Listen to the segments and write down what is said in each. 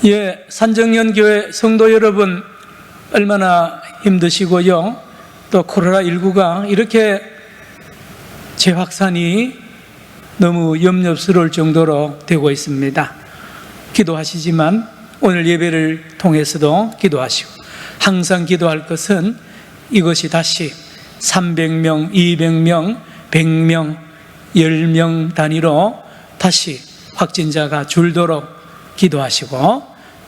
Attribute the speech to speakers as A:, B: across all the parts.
A: 예, 산정연교회 성도 여러분, 얼마나 힘드시고요. 또 코로나19가 이렇게 재확산이 너무 염려스러울 정도로 되고 있습니다. 기도하시지만 오늘 예배를 통해서도 기도하시고, 항상 기도할 것은 이것이 다시 300명, 200명, 100명, 10명 단위로 다시 확진자가 줄도록 기도하시고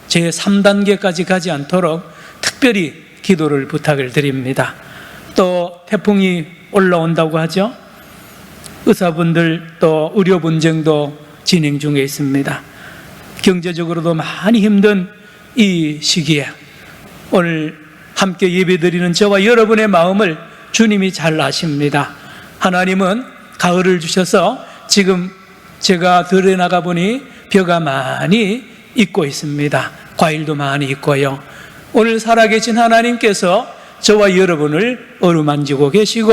A: 제3단계까지 가지 않도록 특별히 기도를 부탁을 드립니다. 또 태풍이 올라온다고 하죠. 의사분들 또 의료 분쟁도 진행 중에 있습니다. 경제적으로도 많이 힘든 이 시기에 오늘 함께 예배드리는 저와 여러분의 마음을 주님이 잘 아십니다. 하나님은 가을을 주셔서 지금 제가 들에 나가 보니 벼가 많이 익고 있습니다. 과일도 많이 있고요. 오늘 살아계신 하나님께서 저와 여러분을 어루만지고 계시고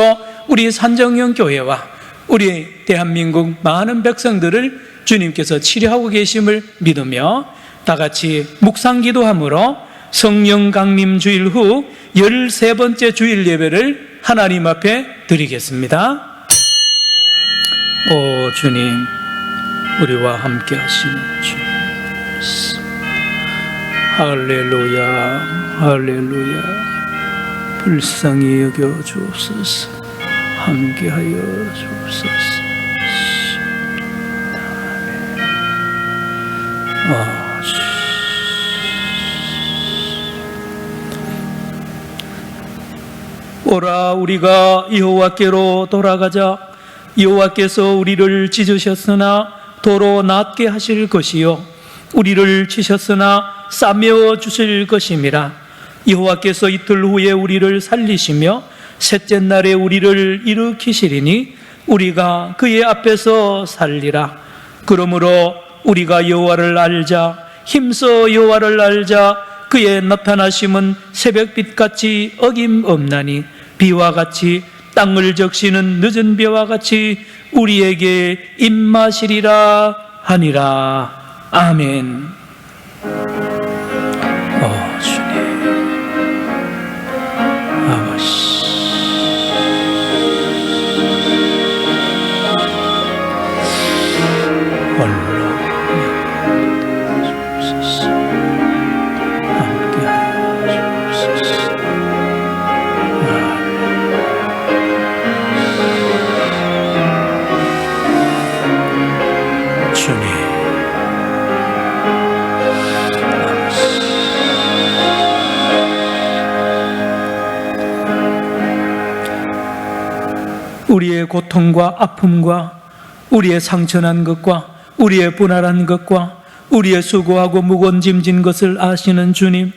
A: 우리 산정연교회와 우리 대한민국 많은 백성들을 주님께서 치료하고 계심을 믿으며 다 같이 묵상기도함으로 성령 강림 주일 후 13번째 주일 예배를 하나님 앞에 드리겠습니다. 오 주님, 우리와 함께 하시는 주님, 할렐루야, 할렐루야. 불쌍히 여겨 주옵소서. 함께하여 주옵소서. 오라, 우리가 여호와께로 돌아가자. 여호와께서 우리를 찢으셨으나 도로 낫게 하실 것이요 우리를 치셨으나 싸매어 주실 것임이라. 여호와께서 이틀 후에 우리를 살리시며 셋째 날에 우리를 일으키시리니 우리가 그의 앞에서 살리라. 그러므로 우리가 여호와를 알자. 힘써 여호와를 알자. 그의 나타나심은 새벽빛같이 어김없나니 비와 같이 땅을 적시는 늦은 비와 같이 우리에게 임마시리라 하니라. 아멘. 주님, 아버지, 우리의 고통과 아픔과 우리의 상처난 것과 우리의 분할한 것과 우리의 수고하고 무거운 짐진 것을 아시는 주님,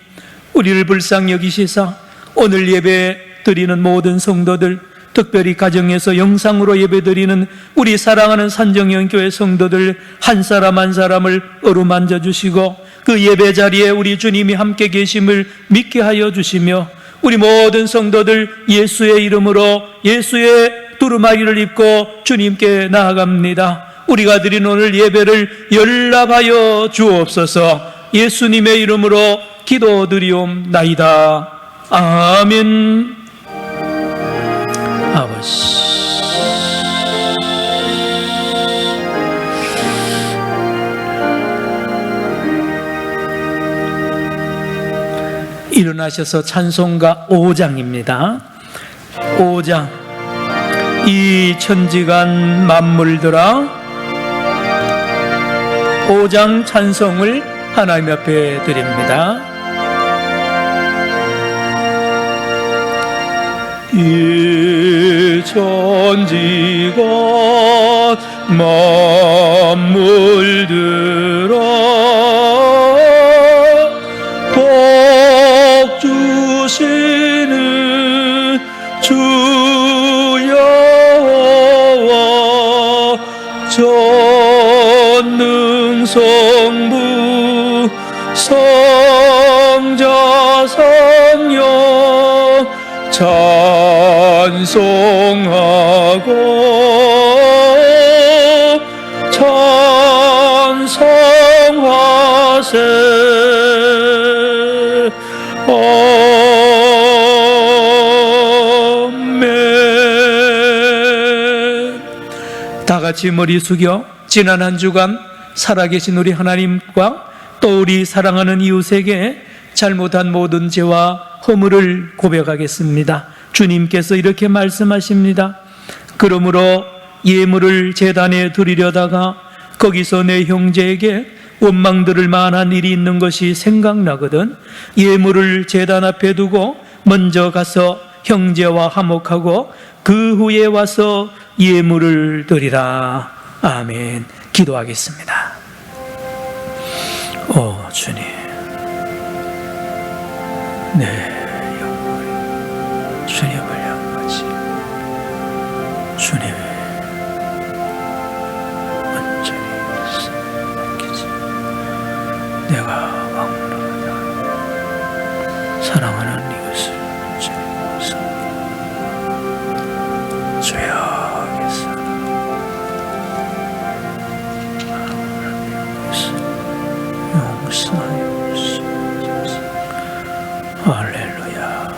A: 우리를 불쌍히 여기시사 오늘 예배 드리는 모든 성도들, 특별히 가정에서 영상으로 예배드리는 우리 사랑하는 산정연교회 성도들 한 사람 한 사람을 어루만져 주시고 그 예배 자리에 우리 주님이 함께 계심을 믿게 하여 주시며 우리 모든 성도들 예수의 이름으로 예수의 두루마기를 입고 주님께 나아갑니다. 우리가 드린 오늘 예배를 연락하여 주옵소서. 예수님의 이름으로 기도드리옵나이다. 아멘. 아버지, 일어나셔서 찬송가 5장입니다. 5장. 이 천지간 만물들아, 5장 찬송을 하나님 앞에 드립니다. 이 천지간 만물들아, 복 주시는 주 여호와 전능 성부 성자 성령 찬송하고 찬송하세. 같이 머리 숙여 지난 한 주간 살아계신 우리 하나님과 또 우리 사랑하는 이웃에게 잘못한 모든 죄와 허물을 고백하겠습니다. 주님께서 이렇게 말씀하십니다. 그러므로 예물을 제단에 드리려다가 거기서 내 형제에게 원망 들을 만한 일이 있는 것이 생각나거든 예물을 제단 앞에 두고 먼저 가서 형제와 화목하고 그 후에 와서 예물을 드리라. 아멘. 기도하겠습니다. 오 주님, 내 영혼이 주님을 향하지. 주님 온전히 맡기지. 내가 왕노하다 사랑하는 이것을 온전히 섬겨 죄악에서 용서하여 주옵소서. 할렐루야.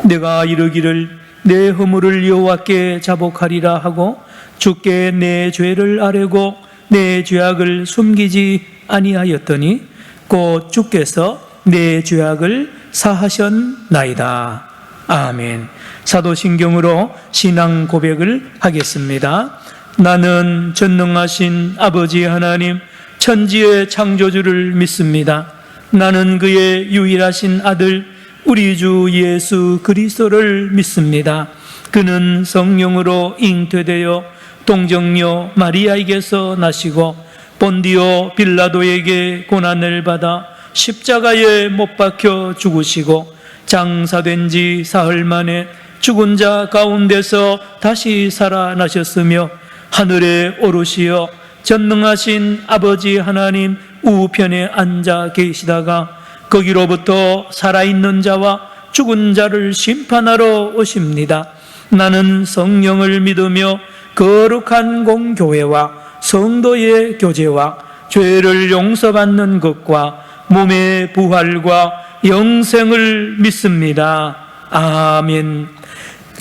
A: 내가 이르기를 내 허물을 여호와께 자복하리라 하고 주께 내 죄를 아뢰고 내 죄악을 숨기지 아니하였더니 곧 주께서 내 죄악을 사하셨나이다. 아멘. 사도신경으로 신앙 고백을 하겠습니다. 나는 전능하신 아버지 하나님 천지의 창조주를 믿습니다. 나는 그의 유일하신 아들 우리 주 예수 그리스도를 믿습니다. 그는 성령으로 잉태되어 동정녀 마리아에게서 나시고 본디오 빌라도에게 고난을 받아 십자가에 못 박혀 죽으시고 장사된 지 사흘 만에 죽은 자 가운데서 다시 살아나셨으며 하늘에 오르시어 전능하신 아버지 하나님 우편에 앉아 계시다가 거기로부터 살아있는 자와 죽은 자를 심판하러 오십니다. 나는 성령을 믿으며 거룩한 공교회와 성도의 교제와 죄를 용서받는 것과 몸의 부활과 영생을 믿습니다. 아멘.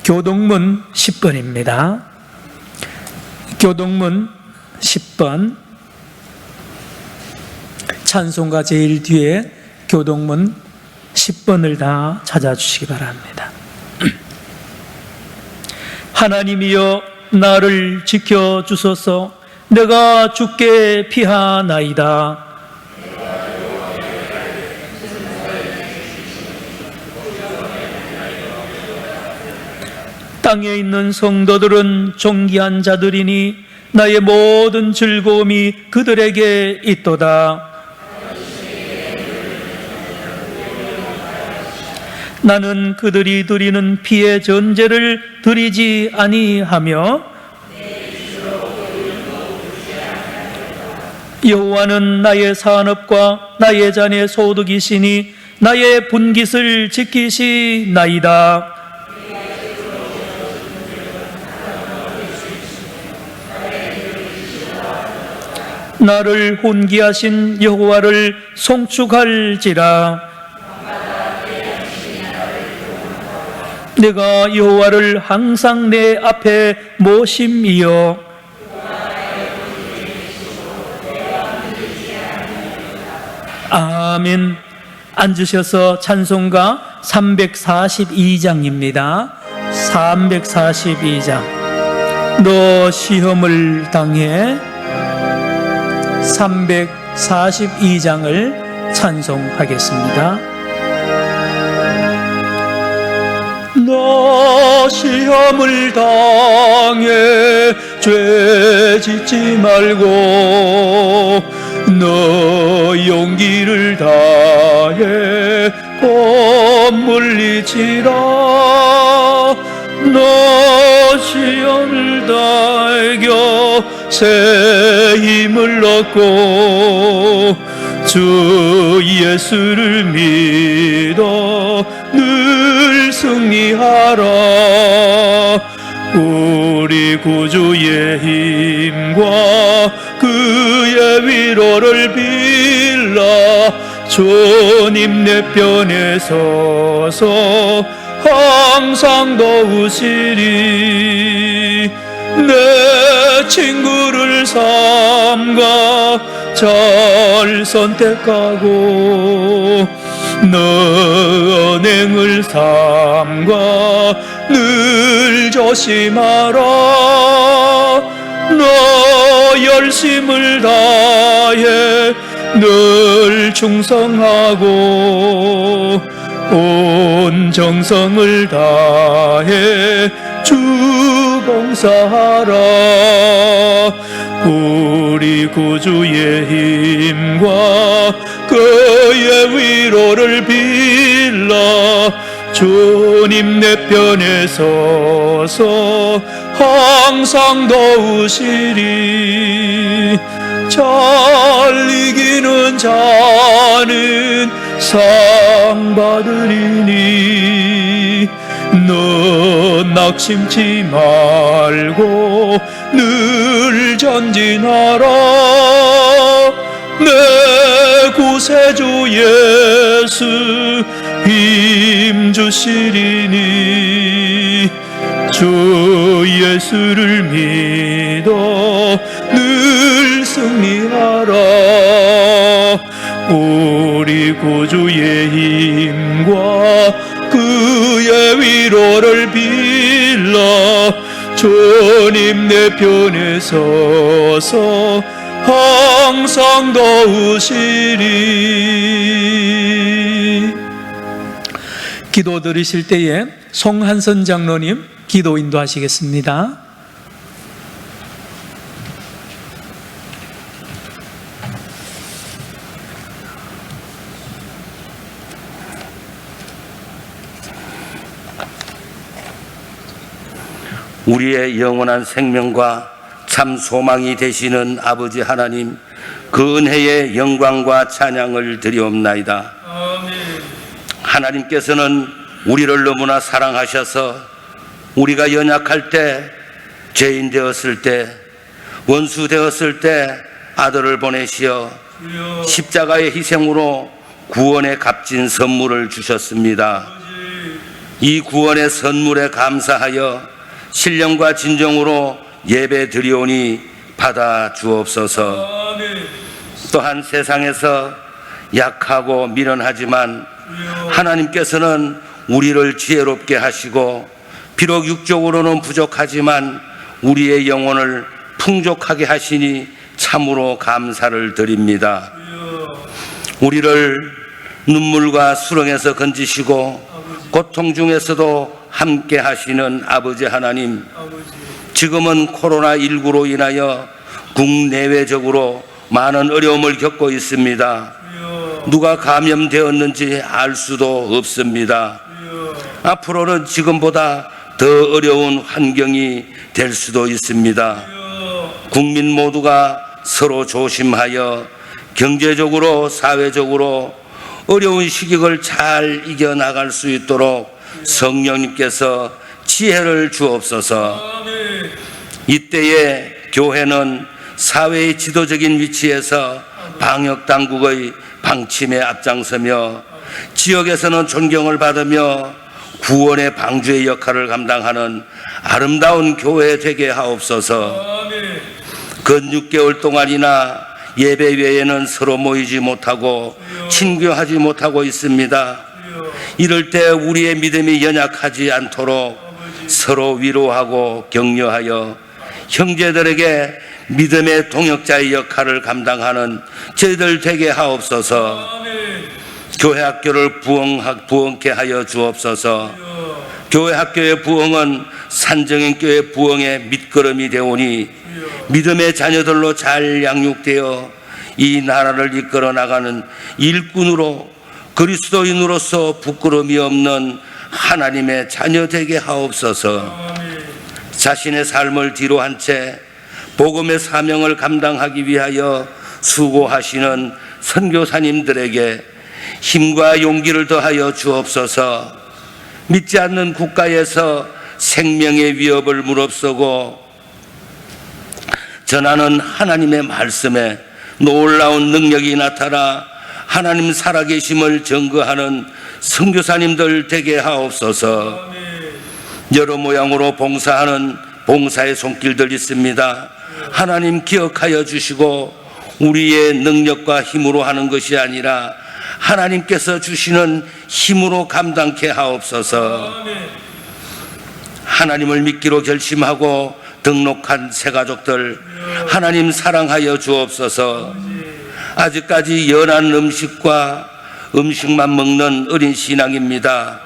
A: 교동문 10번입니다. 교동문 10번 찬송가 제일 뒤에 교동문 10번을 다 찾아주시기 바랍니다. 하나님이여 나를 지켜주소서. 내가 주께 피하나이다. 땅에 있는 성도들은 존귀한 자들이니 나의 모든 즐거움이 그들에게 있도다. 나는 그들이 드리는 피의 전제를 드리지 아니하며 여호와는 나의 산업과 나의 잔의 소득이시니 나의 분깃을 지키시나이다. 나를 혼기하신 여호와를 송축할지라. 내가 여호와를 항상 내 앞에 모심이여 아멘. 앉으셔서 찬송가 342장입니다. 342장. 너 시험을 당해 342장을 찬송하겠습니다. 너 시험을 당해 죄 짓지 말고 너 용기를 다해 곧 물리치라. 너 시험을 다이겨 새 힘을 얻고 주 예수를 믿어 늘 승리하라. 우리 구주의 힘과 그의 위로를 빌라. 주님 내 편에 서서 항상 도우시리. 내 친구를 삼가 잘 선택하고 너 언행을 삼가 늘 조심하라. 너 열심을 다해 늘 충성하고 온 정성을 다해 주 봉사하라. 우리 구주의 힘과 그의 위로를 빌라 주님 내 편에 서서 항상 도우시리. 잘 이기는 자는 상 받으리니 너 낙심치 말고 늘 전진하라. 내 구세주 예수 힘 주시리니 주 예수를 믿어 늘 승리하라. 우리 구주의 힘과 그의 위로를 빌라 주님 내 편에 서서 항상 도우시리. 기도 드리실 때에 송한선 장로님 기도 인도하시겠습니다.
B: 우리의 영원한 생명과 참 소망이 되시는 아버지 하나님, 그 은혜의 영광과 찬양을 드리옵나이다. 아멘. 하나님께서는 우리를 너무나 사랑하셔서 우리가 연약할 때, 죄인 되었을 때, 원수 되었을 때 아들을 보내시어 십자가의 희생으로 구원의 값진 선물을 주셨습니다. 이 구원의 선물에 감사하여 신령과 진정으로 예배 드리오니 받아 주옵소서. 또한 세상에서 약하고 미련하지만 하나님께서는 우리를 지혜롭게 하시고 비록 육적으로는 부족하지만 우리의 영혼을 풍족하게 하시니 참으로 감사를 드립니다. 우리를 눈물과 수렁에서 건지시고 고통 중에서도 함께 하시는 아버지 하나님, 지금은 코로나19로 인하여 국내외적으로 많은 어려움을 겪고 있습니다. 누가 감염되었는지 알 수도 없습니다. 앞으로는 지금보다 더 어려운 환경이 될 수도 있습니다. 국민 모두가 서로 조심하여 경제적으로 사회적으로 어려운 시기를 잘 이겨나갈 수 있도록 성령님께서 지혜를 주옵소서. 이때에 교회는 사회의 지도적인 위치에서 방역당국의 방침에 앞장서며 지역에서는 존경을 받으며 구원의 방주의 역할을 감당하는 아름다운 교회 되게 하옵소서. 근 6개월 동안이나 예배 외에는 서로 모이지 못하고 친교하지 못하고 있습니다. 이럴 때 우리의 믿음이 연약하지 않도록 서로 위로하고 격려하여 형제들에게 믿음의 동역자의 역할을 감당하는 저희들 되게 하옵소서. 교회 학교를 부흥케 하여 주옵소서. 교회 학교의 부흥은 산정인 교회 부흥의 밑거름이 되오니 믿음의 자녀들로 잘 양육되어 이 나라를 이끌어 나가는 일꾼으로 그리스도인으로서 부끄러움이 없는 하나님의 자녀 되게 하옵소서. 자신의 삶을 뒤로 한 채 복음의 사명을 감당하기 위하여 수고하시는 선교사님들에게 힘과 용기를 더하여 주옵소서. 믿지 않는 국가에서 생명의 위협을 무릅쓰고 전하는 하나님의 말씀에 놀라운 능력이 나타나 하나님 살아계심을 증거하는 선교사님들 되게 하옵소서. 여러 모양으로 봉사하는 봉사의 손길들 있습니다. 하나님 기억하여 주시고 우리의 능력과 힘으로 하는 것이 아니라 하나님께서 주시는 힘으로 감당케 하옵소서. 하나님을 믿기로 결심하고 등록한 새가족들 하나님 사랑하여 주옵소서. 아직까지 연한 음식만 먹는 어린 신앙입니다.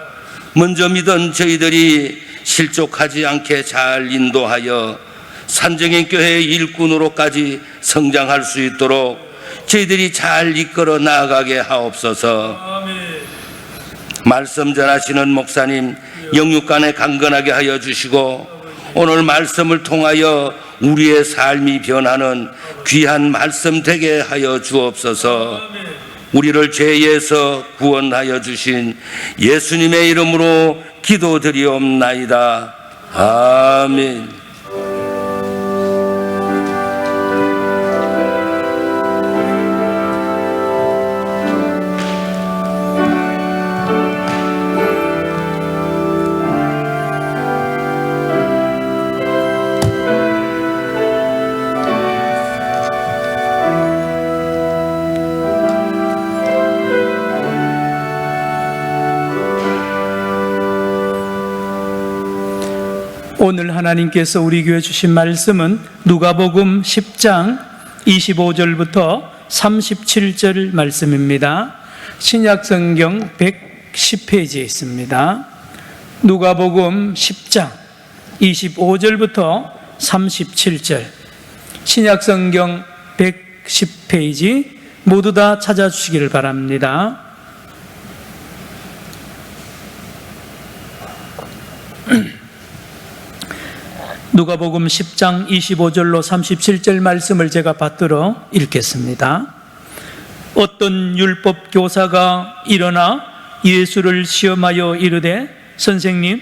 B: 먼저 믿은 저희들이 실족하지 않게 잘 인도하여 산정의 교회의 일꾼으로까지 성장할 수 있도록 저희들이 잘 이끌어 나아가게 하옵소서. 말씀 전하시는 목사님 영육간에 강건하게 하여 주시고 오늘 말씀을 통하여 우리의 삶이 변하는 귀한 말씀 되게 하여 주옵소서. 우리를 죄에서 구원하여 주신 예수님의 이름으로 기도드리옵나이다. 아멘.
A: 오늘 하나님께서 우리 교회 주신 말씀은 누가복음 10장 25절부터 37절 말씀입니다. 신약성경 110페이지에 있습니다. 누가복음 10장 25절부터 37절 신약성경 110페이지 모두 다 찾아주시기를 바랍니다. 누가복음 10장 25절로 37절 말씀을 제가 받들어 읽겠습니다. 어떤 율법 교사가 일어나 예수를 시험하여 이르되 선생님,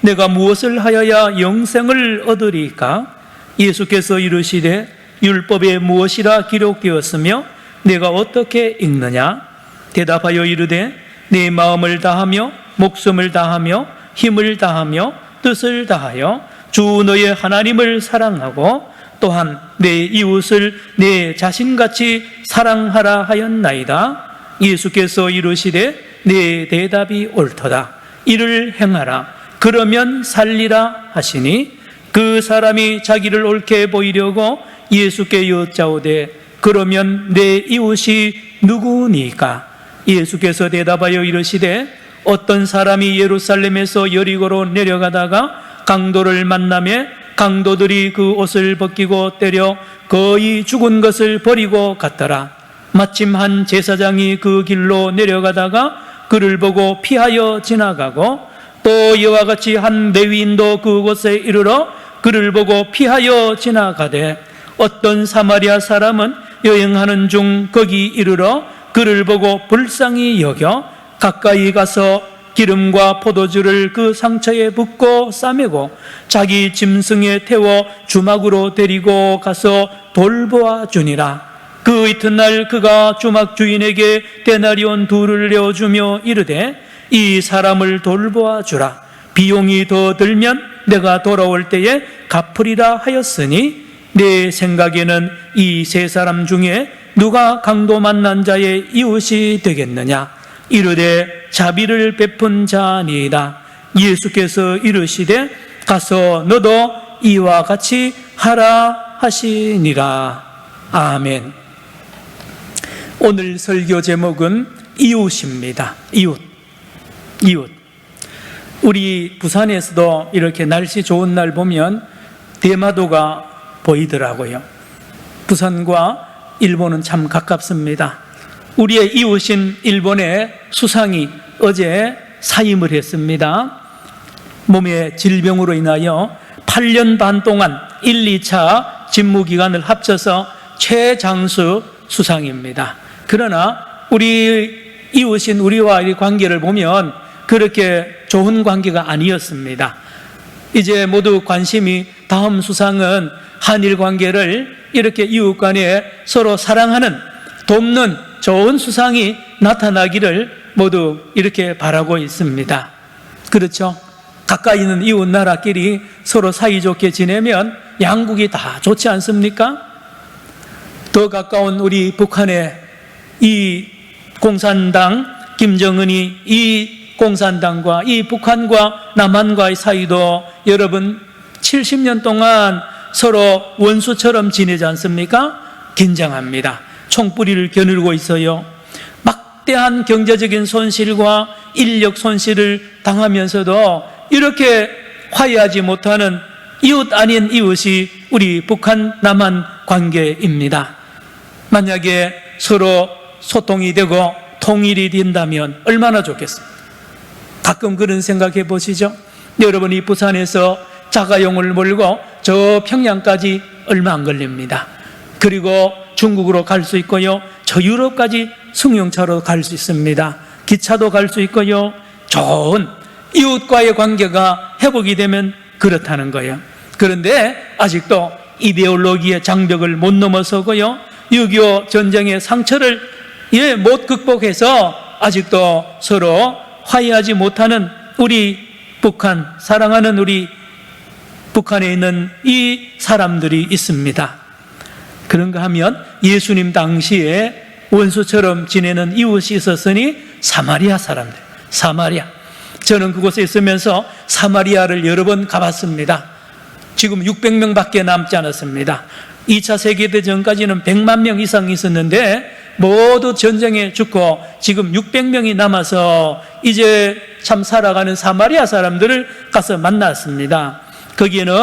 A: 내가 무엇을 하여야 영생을 얻으리까? 예수께서 이르시되 율법에 무엇이라 기록되었으며 내가 어떻게 읽느냐? 대답하여 이르되 내 마음을 다하며 목숨을 다하며 힘을 다하며 뜻을 다하여 주 너의 하나님을 사랑하고 또한 내 이웃을 내 자신같이 사랑하라 하였나이다. 예수께서 이르시되 내 대답이 옳도다. 이를 행하라. 그러면 살리라 하시니 그 사람이 자기를 옳게 보이려고 예수께 여짜오되 그러면 내 이웃이 누구니까? 예수께서 대답하여 이르시되 어떤 사람이 예루살렘에서 여리고로 내려가다가 강도를 만나매 강도들이 그 옷을 벗기고 때려 거의 죽은 것을 버리고 갔더라. 마침 한 제사장이 그 길로 내려가다가 그를 보고 피하여 지나가고 또 이와 같이 한 레위인도 그곳에 이르러 그를 보고 피하여 지나가되 어떤 사마리아 사람은 여행하는 중 거기 이르러 그를 보고 불쌍히 여겨 가까이 가서 기름과 포도주를 그 상처에 붓고 싸매고 자기 짐승에 태워 주막으로 데리고 가서 돌보아 주니라. 그 이튿날 그가 주막 주인에게 데나리온 2를 내어주며 이르되 이 사람을 돌보아 주라. 비용이 더 들면 내가 돌아올 때에 갚으리라 하였으니 내 생각에는 이 3사람 중에 누가 강도 만난 자의 이웃이 되겠느냐? 이르되 자비를 베푼 자니이다. 예수께서 이르시되 가서 너도 이와 같이 하라 하시니라. 아멘. 오늘 설교 제목은 이웃입니다. 이웃. 우리 부산에서도 이렇게 날씨 좋은 날 보면 대마도가 보이더라고요. 부산과 일본은 참 가깝습니다. 우리의 이웃인 일본의 수상이 어제 사임을 했습니다. 몸의 질병으로 인하여 8년 반 동안 1, 2차 집무기간을 합쳐서 최장수 수상입니다. 그러나 우리 이웃인 우리와의 관계를 보면 그렇게 좋은 관계가 아니었습니다. 이제 모두 관심이 다음 수상은 한일 관계를 이렇게 이웃 간에 서로 사랑하는, 돕는 좋은 수상이 나타나기를 모두 이렇게 바라고 있습니다. 그렇죠? 가까이 있는 이웃 나라끼리 서로 사이좋게 지내면 양국이 다 좋지 않습니까? 더 가까운 우리 북한의 이 공산당 김정은이 이 공산당과 이 북한과 남한과의 사이도 여러분 70년 동안 서로 원수처럼 지내지 않습니까? 긴장합니다. 총뿌리를 겨누르고 있어요. 막대한 경제적인 손실과 인력 손실을 당하면서도 이렇게 화해하지 못하는 이웃 아닌 이웃이 우리 북한 남한 관계입니다. 만약에 서로 소통이 되고 통일이 된다면 얼마나 좋겠습니까? 가끔 그런 생각해 보시죠. 여러분이 부산에서 자가용을 몰고 저 평양까지 얼마 안 걸립니다. 그리고 중국으로 갈 수 있고요, 저 유럽까지 승용차로 갈 수 있습니다. 기차도 갈 수 있고요. 좋은 이웃과의 관계가 회복이 되면 그렇다는 거예요. 그런데 아직도 이데올로기의 장벽을 못 넘어서고요, 6.25 전쟁의 상처를 못 극복해서 아직도 서로 화해하지 못하는 우리 북한, 사랑하는 우리 북한에 있는 이 사람들이 있습니다. 그런가 하면 예수님 당시에 원수처럼 지내는 이웃이 있었으니 사마리아 사람들, 사마리아. 저는 그곳에 있으면서 사마리아를 여러 번 가봤습니다. 지금 600명밖에 남지 않았습니다. 2차 세계대전까지는 100만 명 이상 있었는데 모두 전쟁에 죽고 지금 600명이 남아서 이제 참 살아가는 사마리아 사람들을 가서 만났습니다. 거기에는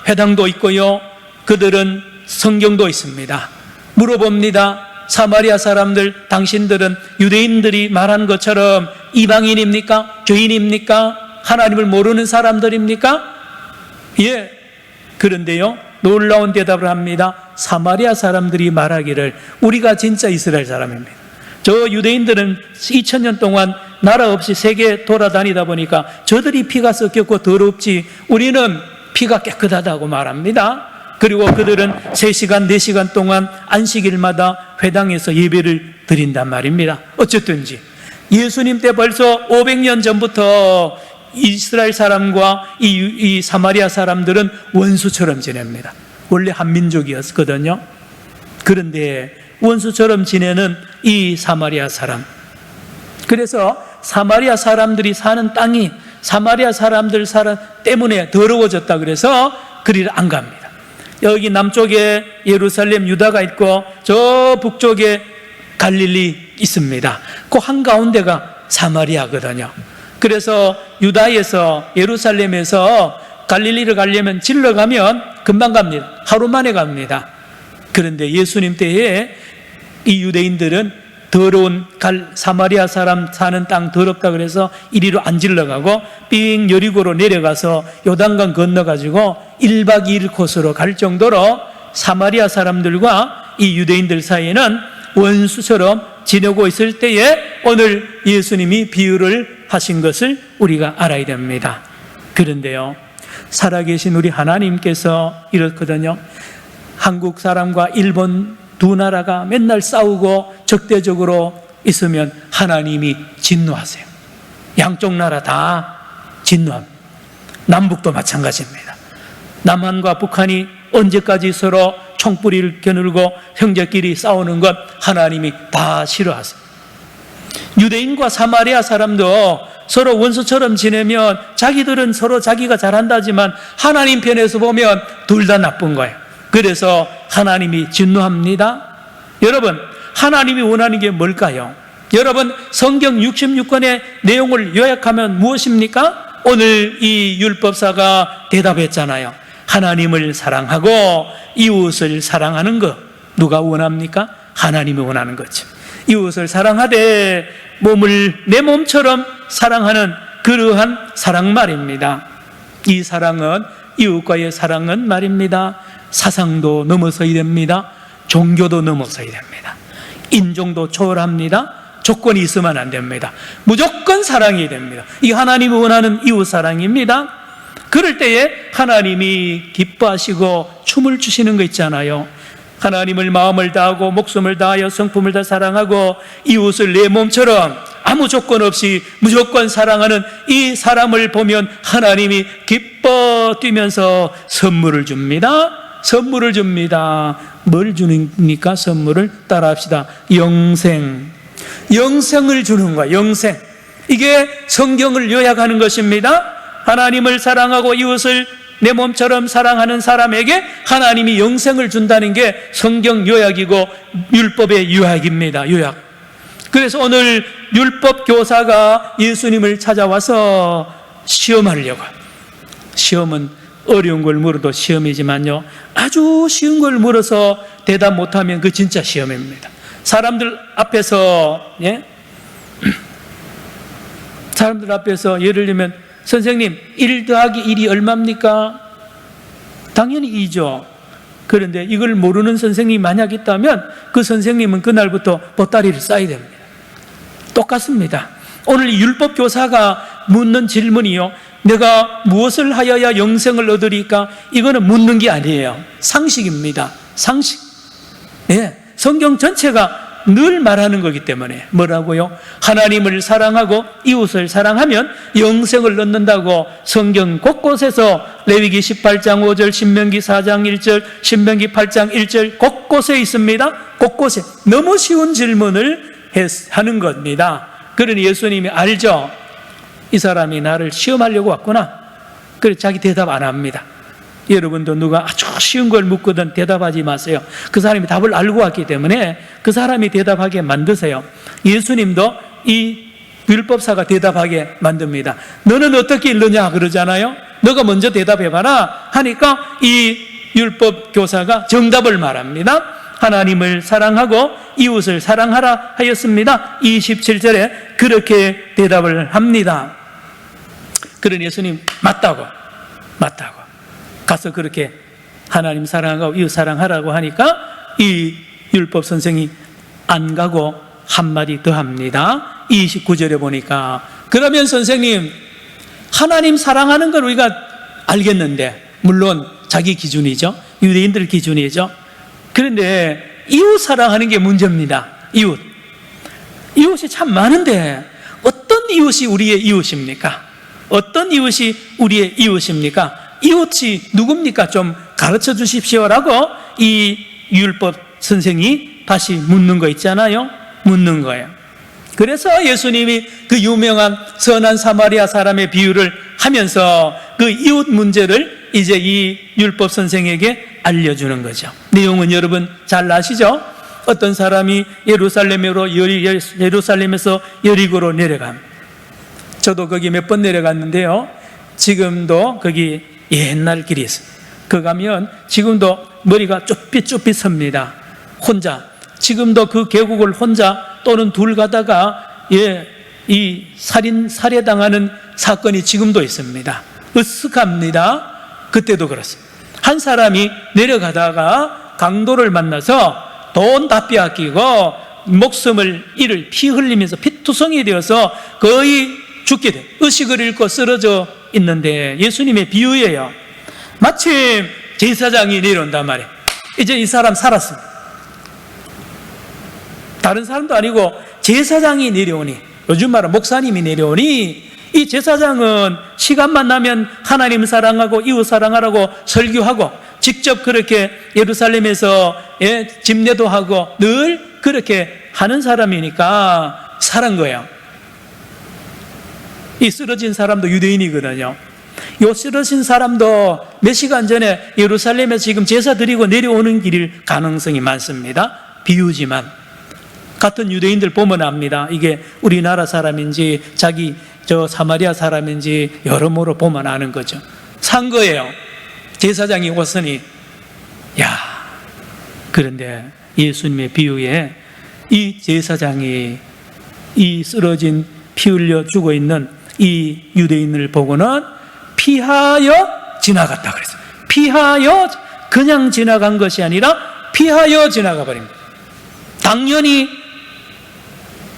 A: 회당도 있고요, 그들은 성경도 있습니다. 물어봅니다. 사마리아 사람들, 당신들은 유대인들이 말한 것처럼 이방인입니까? 죄인입니까? 하나님을 모르는 사람들입니까? 예. 그런데요, 놀라운 대답을 합니다. 사마리아 사람들이 말하기를 우리가 진짜 이스라엘 사람입니다. 저 유대인들은 2000년 동안 나라 없이 세계 돌아다니다 보니까 저들이 피가 섞였고 더럽지 우리는 피가 깨끗하다고 말합니다. 그리고 그들은 3시간, 4시간 동안 안식일마다 회당에서 예배를 드린단 말입니다. 어쨌든지 예수님 때 벌써 500년 전부터 이스라엘 사람과 이 사마리아 사람들은 원수처럼 지냅니다. 원래 한민족이었거든요. 그런데 원수처럼 지내는 이 사마리아 사람, 그래서 사마리아 사람들이 사는 땅이 사마리아 사람들 사람 때문에 더러워졌다 그래서 그리를 안 갑니다. 여기 남쪽에 예루살렘 유다가 있고 저 북쪽에 갈릴리 있습니다. 그 한가운데가 사마리아거든요. 그래서 유다에서 예루살렘에서 갈릴리를 가려면 질러 가면 금방 갑니다. 하루 만에 갑니다. 그런데 예수님 때에 이 유대인들은 더러운 사마리아 사람 사는 땅 더럽다 그래서 이리로 안 질러가고 삥 여리고로 내려가서 요단강 건너가지고 1박 2일 코스로 갈 정도로 사마리아 사람들과 이 유대인들 사이에는 원수처럼 지내고 있을 때에 오늘 예수님이 비유를 하신 것을 우리가 알아야 됩니다. 그런데요, 살아계신 우리 하나님께서 이렇거든요. 한국 사람과 일본 두 나라가 맨날 싸우고 적대적으로 있으면 하나님이 진노하세요. 양쪽 나라 다 진노합니다. 남북도 마찬가지입니다. 남한과 북한이 언제까지 서로 총뿌리를 겨누르고 형제끼리 싸우는 것 하나님이 다 싫어하세요. 유대인과 사마리아 사람도 서로 원수처럼 지내면 자기들은 서로 자기가 잘한다지만 하나님 편에서 보면 둘 다 나쁜 거예요. 그래서 하나님이 진노합니다. 여러분, 하나님이 원하는 게 뭘까요? 여러분, 성경 66권의 내용을 요약하면 무엇입니까? 오늘 이 율법사가 대답했잖아요. 하나님을 사랑하고 이웃을 사랑하는 것. 누가 원합니까? 하나님이 원하는 거죠. 이웃을 사랑하되 몸을 내 몸처럼 사랑하는 그러한 사랑 말입니다. 이 사랑은, 이웃과의 사랑은 말입니다, 사상도 넘어서야 됩니다. 종교도 넘어서야 됩니다. 인종도 초월합니다. 조건이 있으면 안 됩니다. 무조건 사랑이 됩니다. 이 하나님이 원하는 이웃 사랑입니다. 그럴 때에 하나님이 기뻐하시고 춤을 추시는 거 있잖아요. 하나님을 마음을 다하고 목숨을 다하여 성품을 다 사랑하고 이웃을 내 몸처럼 아무 조건 없이 무조건 사랑하는 이 사람을 보면 하나님이 기뻐 뛰면서 선물을 줍니다. 선물을 줍니다. 뭘 주니까 선물을 따라합시다. 영생. 영생을 주는 거야. 영생. 이게 성경을 요약하는 것입니다. 하나님을 사랑하고 이웃을 내 몸처럼 사랑하는 사람에게 하나님이 영생을 준다는 게 성경 요약이고 율법의 요약입니다. 요약. 그래서 오늘 율법 교사가 예수님을 찾아와서 시험하려고. 시험은 어려운 걸 물어도 시험이지만요, 아주 쉬운 걸 물어서 대답 못하면 그 진짜 시험입니다. 사람들 앞에서, 예? 사람들 앞에서 예를 들면 선생님 1 더하기 1이 얼마입니까? 당연히 2죠. 그런데 이걸 모르는 선생님이 만약 있다면 그 선생님은 그날부터 보따리를 싸야 됩니다. 똑같습니다. 오늘 이 율법 교사가 묻는 질문이요, 내가 무엇을 하여야 영생을 얻으리까? 이거는 묻는 게 아니에요. 상식입니다. 상식. 예, 성경 전체가 늘 말하는 거기 때문에 뭐라고요? 하나님을 사랑하고 이웃을 사랑하면 영생을 얻는다고 성경 곳곳에서 레위기 18장 5절, 신명기 4장 1절, 신명기 8장 1절 곳곳에 있습니다. 곳곳에. 너무 쉬운 질문을 하는 겁니다. 그러니 예수님이 알죠? 이 사람이 나를 시험하려고 왔구나. 그래서 자기 대답 안 합니다. 여러분도 누가 아주 쉬운 걸 묻거든 대답하지 마세요. 그 사람이 답을 알고 왔기 때문에 그 사람이 대답하게 만드세요. 예수님도 이 율법사가 대답하게 만듭니다. 너는 어떻게 읽느냐 그러잖아요. 너가 먼저 대답해봐라 하니까 이 율법 교사가 정답을 말합니다. 하나님을 사랑하고 이웃을 사랑하라 하였습니다. 27절에 그렇게 대답을 합니다. 그러니 예수님 맞다고 가서 그렇게 하나님 사랑하고 이웃 사랑하라고 하니까 이 율법 선생이 안 가고 한마디 더 합니다. 29절에 보니까 그러면 선생님 하나님 사랑하는 걸 우리가 알겠는데, 물론 자기 기준이죠. 유대인들 기준이죠. 그런데 이웃 사랑하는 게 문제입니다. 이웃이 참 많은데 어떤 이웃이 우리의 이웃입니까? 어떤 이웃이 우리의 이웃입니까? 이웃이 누굽니까? 좀 가르쳐 주십시오라고 이 율법 선생이 다시 묻는 거 있잖아요. 묻는 거예요. 그래서 예수님이 그 유명한 선한 사마리아 사람의 비유를 하면서 그 이웃 문제를 이제 이 율법 선생에게 알려주는 거죠. 내용은 여러분 잘 아시죠? 어떤 사람이 예루살렘에서 여리고로 내려갑니다. 저도 거기 몇 번 내려갔는데요, 지금도 거기 옛날 길이 있어요. 거 가면 지금도 머리가 쭈삣쭈삣 섭니다. 혼자. 지금도 그 계곡을 혼자 또는 둘 가다가 이 살해당하는 사건이 지금도 있습니다. 으쓱합니다. 그때도 그렇습니다. 한 사람이 내려가다가 강도를 만나서 돈 다 빼앗기고 목숨을 잃을 피 흘리면서 피투성이 되어서 거의 죽게 돼. 의식을 잃고 쓰러져 있는데 예수님의 비유예요. 마침 제사장이 내려온단 말이에요. 이제 이 사람 살았습니다. 다른 사람도 아니고 제사장이 내려오니, 요즘 말은 목사님이 내려오니, 이 제사장은 시간만 나면 하나님 사랑하고 이웃 사랑하라고 설교하고 직접 그렇게 예루살렘에서 집례도 하고 늘 그렇게 하는 사람이니까 살은 거예요. 이 쓰러진 사람도 유대인이거든요. 요 쓰러진 사람도 몇 시간 전에 예루살렘에서 지금 제사 드리고 내려오는 길일 가능성이 많습니다. 비유지만 같은 유대인들 보면 압니다. 이게 우리나라 사람인지 자기 사마리아 사람인지 여러모로 보면 아는 거죠. 산 거예요. 제사장이 왔으니. 그런데 예수님의 비유에 이 제사장이 이 쓰러진 피 흘려 죽어 있는 이 유대인을 보고는 피하여 지나갔다 그랬어요. 피하여, 그냥 지나간 것이 아니라 피하여 지나가 버립니다. 당연히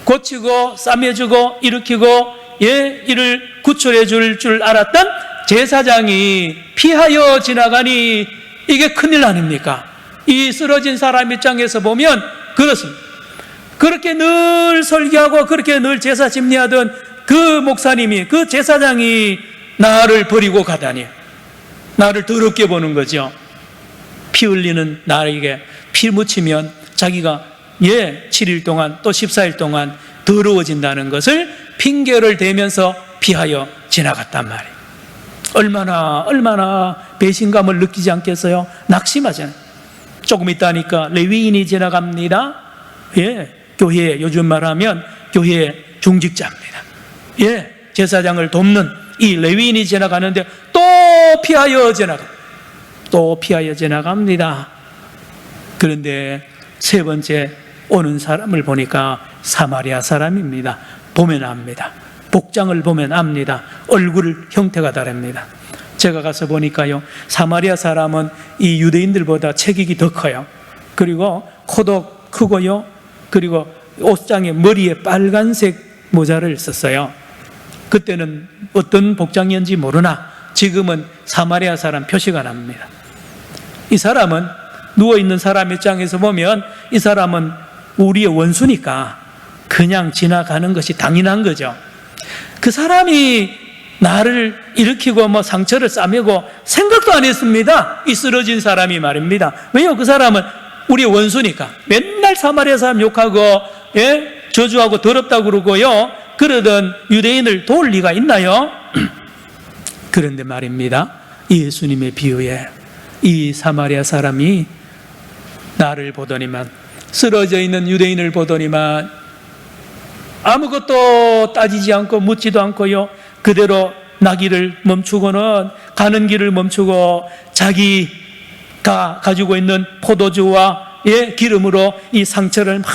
A: 고치고 싸매주고 일으키고 이를 구출해 줄 알았던 제사장이 피하여 지나가니 이게 큰일 아닙니까? 이 쓰러진 사람 입장에서 보면 그렇습니다. 그렇게 늘 설교하고 그렇게 늘 제사 집례하던 그 목사님이, 그 제사장이 나를 버리고 가다니, 나를 더럽게 보는 거죠. 피 흘리는 나에게 피 묻히면 자기가 7일 동안 또 14일 동안 더러워진다는 것을 핑계를 대면서 피하여 지나갔단 말이에요. 얼마나 배신감을 느끼지 않겠어요? 낙심하잖아요. 조금 있다니까 레위인이 지나갑니다. 교회, 요즘 말하면 교회 중직자입니다. 제사장을 돕는 이 레위인이 지나가는데 또 피하여 지나갑니다. 그런데 세 번째 오는 사람을 보니까 사마리아 사람입니다. 보면 압니다. 복장을 보면 압니다. 얼굴 형태가 다릅니다. 제가 가서 보니까요, 사마리아 사람은 이 유대인들보다 체격이 더 커요. 그리고 코도 크고요. 그리고 옷장에 머리에 빨간색 모자를 썼어요. 그때는 어떤 복장이었는지 모르나 지금은 사마리아 사람 표시가 납니다. 이 사람은 누워있는 사람 입장에서 보면 이 사람은 우리의 원수니까 그냥 지나가는 것이 당연한 거죠. 그 사람이 나를 일으키고 상처를 싸매고 생각도 안 했습니다. 이 쓰러진 사람이 말입니다. 왜요? 그 사람은 우리의 원수니까 맨날 사마리아 사람 욕하고 저주하고 더럽다고 그러고요, 그러던 유대인을 도울 리가 있나요? 그런데 말입니다, 예수님의 비유에 이 사마리아 사람이 나를 보더니만, 쓰러져 있는 유대인을 보더니만 아무것도 따지지 않고 묻지도 않고요, 그대로 나기를 멈추고는, 가는 길을 멈추고 자기가 가지고 있는 포도주와 기름으로 이 상처를 막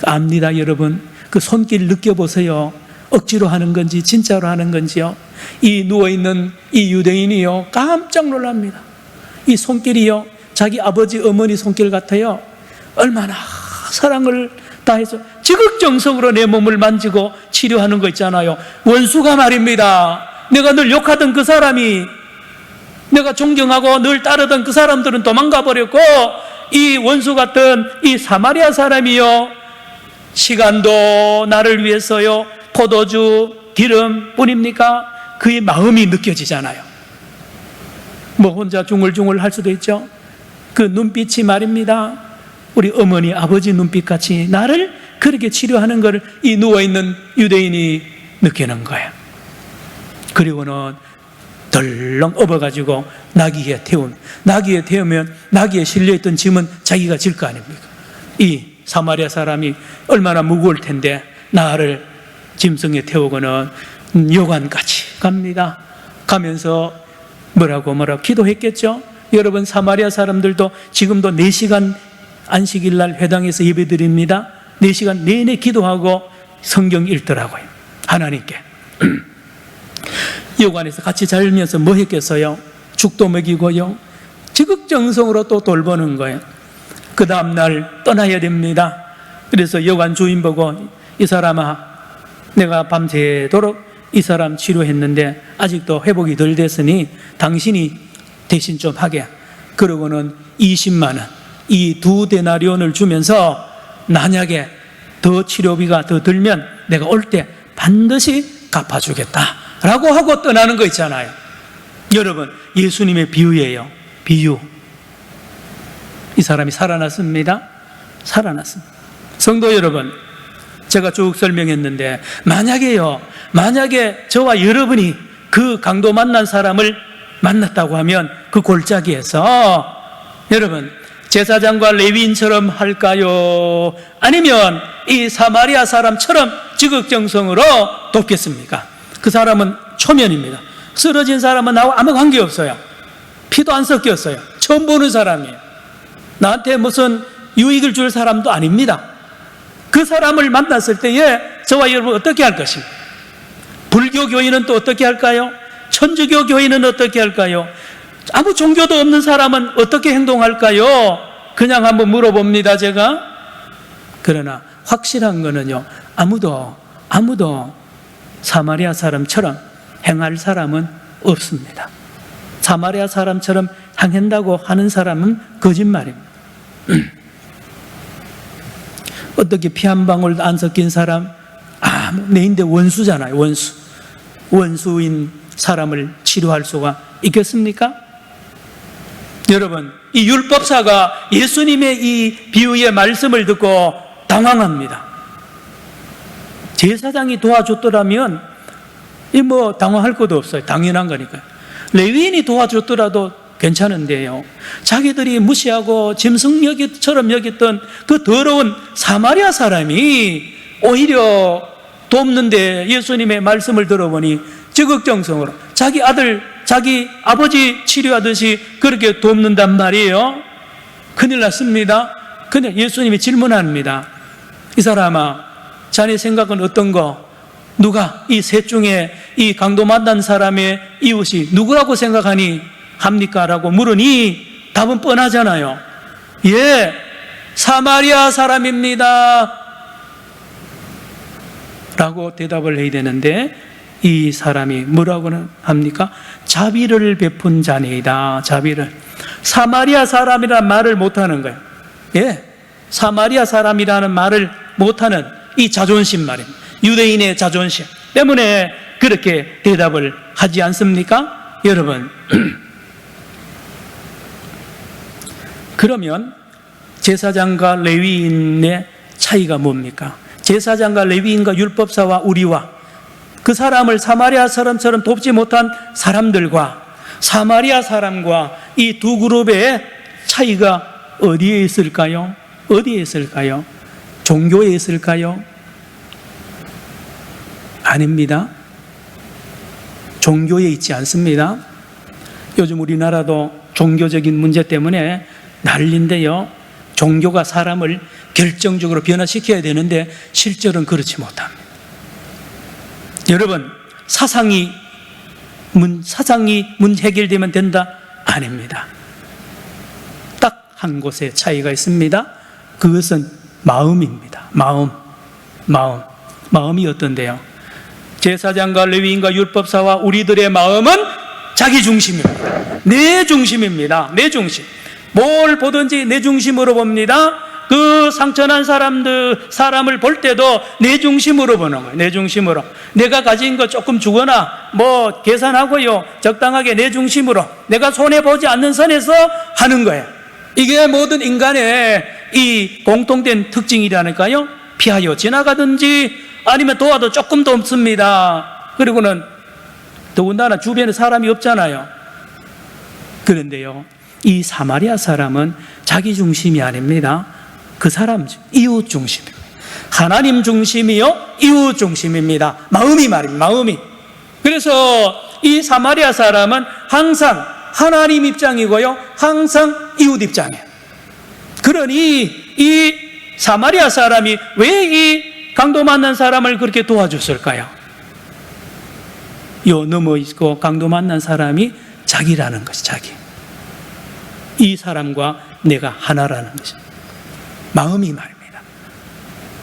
A: 압니다. 여러분, 그 손길 느껴보세요. 억지로 하는 건지 진짜로 하는 건지요. 이 누워있는 이 유대인이요, 깜짝 놀랍니다. 이 손길이요, 자기 아버지 어머니 손길 같아요. 얼마나 사랑을 다해서 지극정성으로 내 몸을 만지고 치료하는 거 있잖아요. 원수가 말입니다, 내가 늘 욕하던 그 사람이, 내가 존경하고 늘 따르던 그 사람들은 도망가 버렸고, 이 원수 같은 이 사마리아 사람이요, 시간도 나를 위해서요, 포도주, 기름 뿐입니까? 그의 마음이 느껴지잖아요. 혼자 중얼중얼 할 수도 있죠. 그 눈빛이 말입니다, 우리 어머니 아버지 눈빛같이 나를 그렇게 치료하는 것을 이 누워있는 유대인이 느끼는 거예요. 그리고는 덜렁 업어가지고 나귀에 태우면 나귀에 실려있던 짐은 자기가 질 거 아닙니까? 이 사마리아 사람이 얼마나 무거울 텐데 나를 짐승에 태우고는 요관까지 갑니다. 가면서 뭐라고 기도했겠죠? 여러분, 사마리아 사람들도 지금도 4시간 안식일날 회당에서 예배드립니다. 4시간 내내 기도하고 성경 읽더라고요, 하나님께. 여관에서 같이 자면서 뭐 했겠어요? 죽도 먹이고요, 지극정성으로 또 돌보는 거예요. 그 다음날 떠나야 됩니다. 그래서 여관 주인 보고, 이 사람아, 내가 밤새도록 이 사람 치료했는데 아직도 회복이 덜 됐으니 당신이 대신 좀 하게. 그러고는 20만 원, 이 2데나리온을 주면서 만약에 더 치료비가 더 들면 내가 올 때 반드시 갚아주겠다 라고 하고 떠나는 거 있잖아요. 여러분, 예수님의 비유예요. 비유. 이 사람이 살아났습니다. 살아났습니다. 성도 여러분, 제가 쭉 설명했는데 만약에 저와 여러분이 그 강도 만난 사람을 만났다고 하면 그 골짜기에서 여러분, 제사장과 레위인처럼 할까요? 아니면 이 사마리아 사람처럼 지극정성으로 돕겠습니까? 그 사람은 초면입니다. 쓰러진 사람은 나와 아무 관계없어요. 피도 안 섞였어요. 처음 보는 사람이에요. 나한테 무슨 유익을 줄 사람도 아닙니다. 그 사람을 만났을 때에 저와 여러분 어떻게 할 것입니까? 불교 교인은 또 어떻게 할까요? 천주교 교인은 어떻게 할까요? 아무 종교도 없는 사람은 어떻게 행동할까요? 그냥 한번 물어봅니다, 제가. 그러나 확실한 거는요, 아무도 사마리아 사람처럼 행할 사람은 없습니다. 사마리아 사람처럼 행한다고 하는 사람은 거짓말입니다. 어떻게 피 한 방울도 안 섞인 사람, 내인데 원수잖아요. 원수인 사람을 치료할 수가 있겠습니까? 여러분, 이 율법사가 예수님의 이 비유의 말씀을 듣고 당황합니다. 제사장이 도와줬더라면 당황할 것도 없어요. 당연한 거니까요. 레위인이 도와줬더라도 괜찮은데요, 자기들이 무시하고 짐승처럼 여겼던 그 더러운 사마리아 사람이 오히려 돕는데, 예수님의 말씀을 들어보니 적극정성으로 자기 아들, 자기 아버지 치료하듯이 그렇게 돕는단 말이에요. 큰일 났습니다. 근데 예수님이 질문합니다. 이 사람아, 자네 생각은 어떤 거? 누가 이 셋 중에 이 강도 만난 사람의 이웃이 누구라고 생각하니? 합니까? 라고 물으니 답은 뻔하잖아요. 예, 사마리아 사람입니다 라고 대답을 해야 되는데, 이 사람이 뭐라고는 합니까? 자비를 베푼 자네이다. 자비를. 사마리아 사람이라는 말을 못하는 거예요. 예, 사마리아 사람이라는 말을 못하는 이 자존심 말입니다. 유대인의 자존심 때문에 그렇게 대답을 하지 않습니까? 여러분, 그러면 제사장과 레위인의 차이가 뭡니까? 제사장과 레위인과 율법사와 우리와 그 사람을 사마리아 사람처럼 돕지 못한 사람들과 사마리아 사람과 이 두 그룹의 차이가 어디에 있을까요? 어디에 있을까요? 종교에 있을까요? 아닙니다. 종교에 있지 않습니다. 요즘 우리나라도 종교적인 문제 때문에 난리인데요, 종교가 사람을 결정적으로 변화시켜야 되는데 실제로는 그렇지 못합니다. 여러분, 사상이 해결되면 된다? 아닙니다. 딱 한 곳에 차이가 있습니다. 그것은 마음입니다. 마음이 어떤데요? 제사장과 레위인과 율법사와 우리들의 마음은 자기 중심입니다. 내 중심입니다. 내 중심. 뭘 보든지 내 중심으로 봅니다. 그 상처난 사람을 볼 때도 내 중심으로 보는 거예요. 내 중심으로. 내가 가진 거 조금 주거나 계산하고요, 적당하게 내 중심으로, 내가 손해보지 않는 선에서 하는 거예요. 이게 모든 인간의 이 공통된 특징이라니까요. 피하여 지나가든지 아니면 도와도 조금도 없습니다. 그리고는 더군다나 주변에 사람이 없잖아요. 그런데요, 이 사마리아 사람은 자기 중심이 아닙니다. 그 사람 이웃 중심입니다. 하나님 중심이요, 이웃 중심입니다. 마음이 말입니다. 마음이. 그래서 이 사마리아 사람은 항상 하나님 입장이고요, 항상 이웃 입장이에요. 그러니 이 사마리아 사람이 왜 이 강도 만난 사람을 그렇게 도와줬을까요? 넘어 있고 강도 만난 사람이 자기라는 것이, 자기. 이 사람과 내가 하나라는 것이 마음이 말입니다.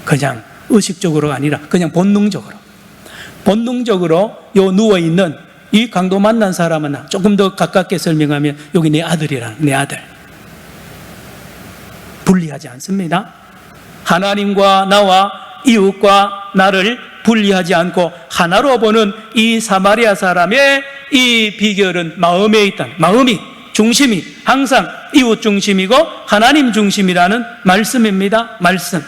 A: 그냥 의식적으로가 아니라 그냥 본능적으로 누워있는 이 강도 만난 사람은 조금 더 가깝게 설명하면 여기 내 아들이라는, 내 아들. 분리하지 않습니다. 하나님과 나와 이웃과 나를 분리하지 않고 하나로 보는 이 사마리아 사람의 이 비결은 마음에 있다. 마음이, 중심이 항상 이웃 중심이고 하나님 중심이라는 말씀입니다. 말씀.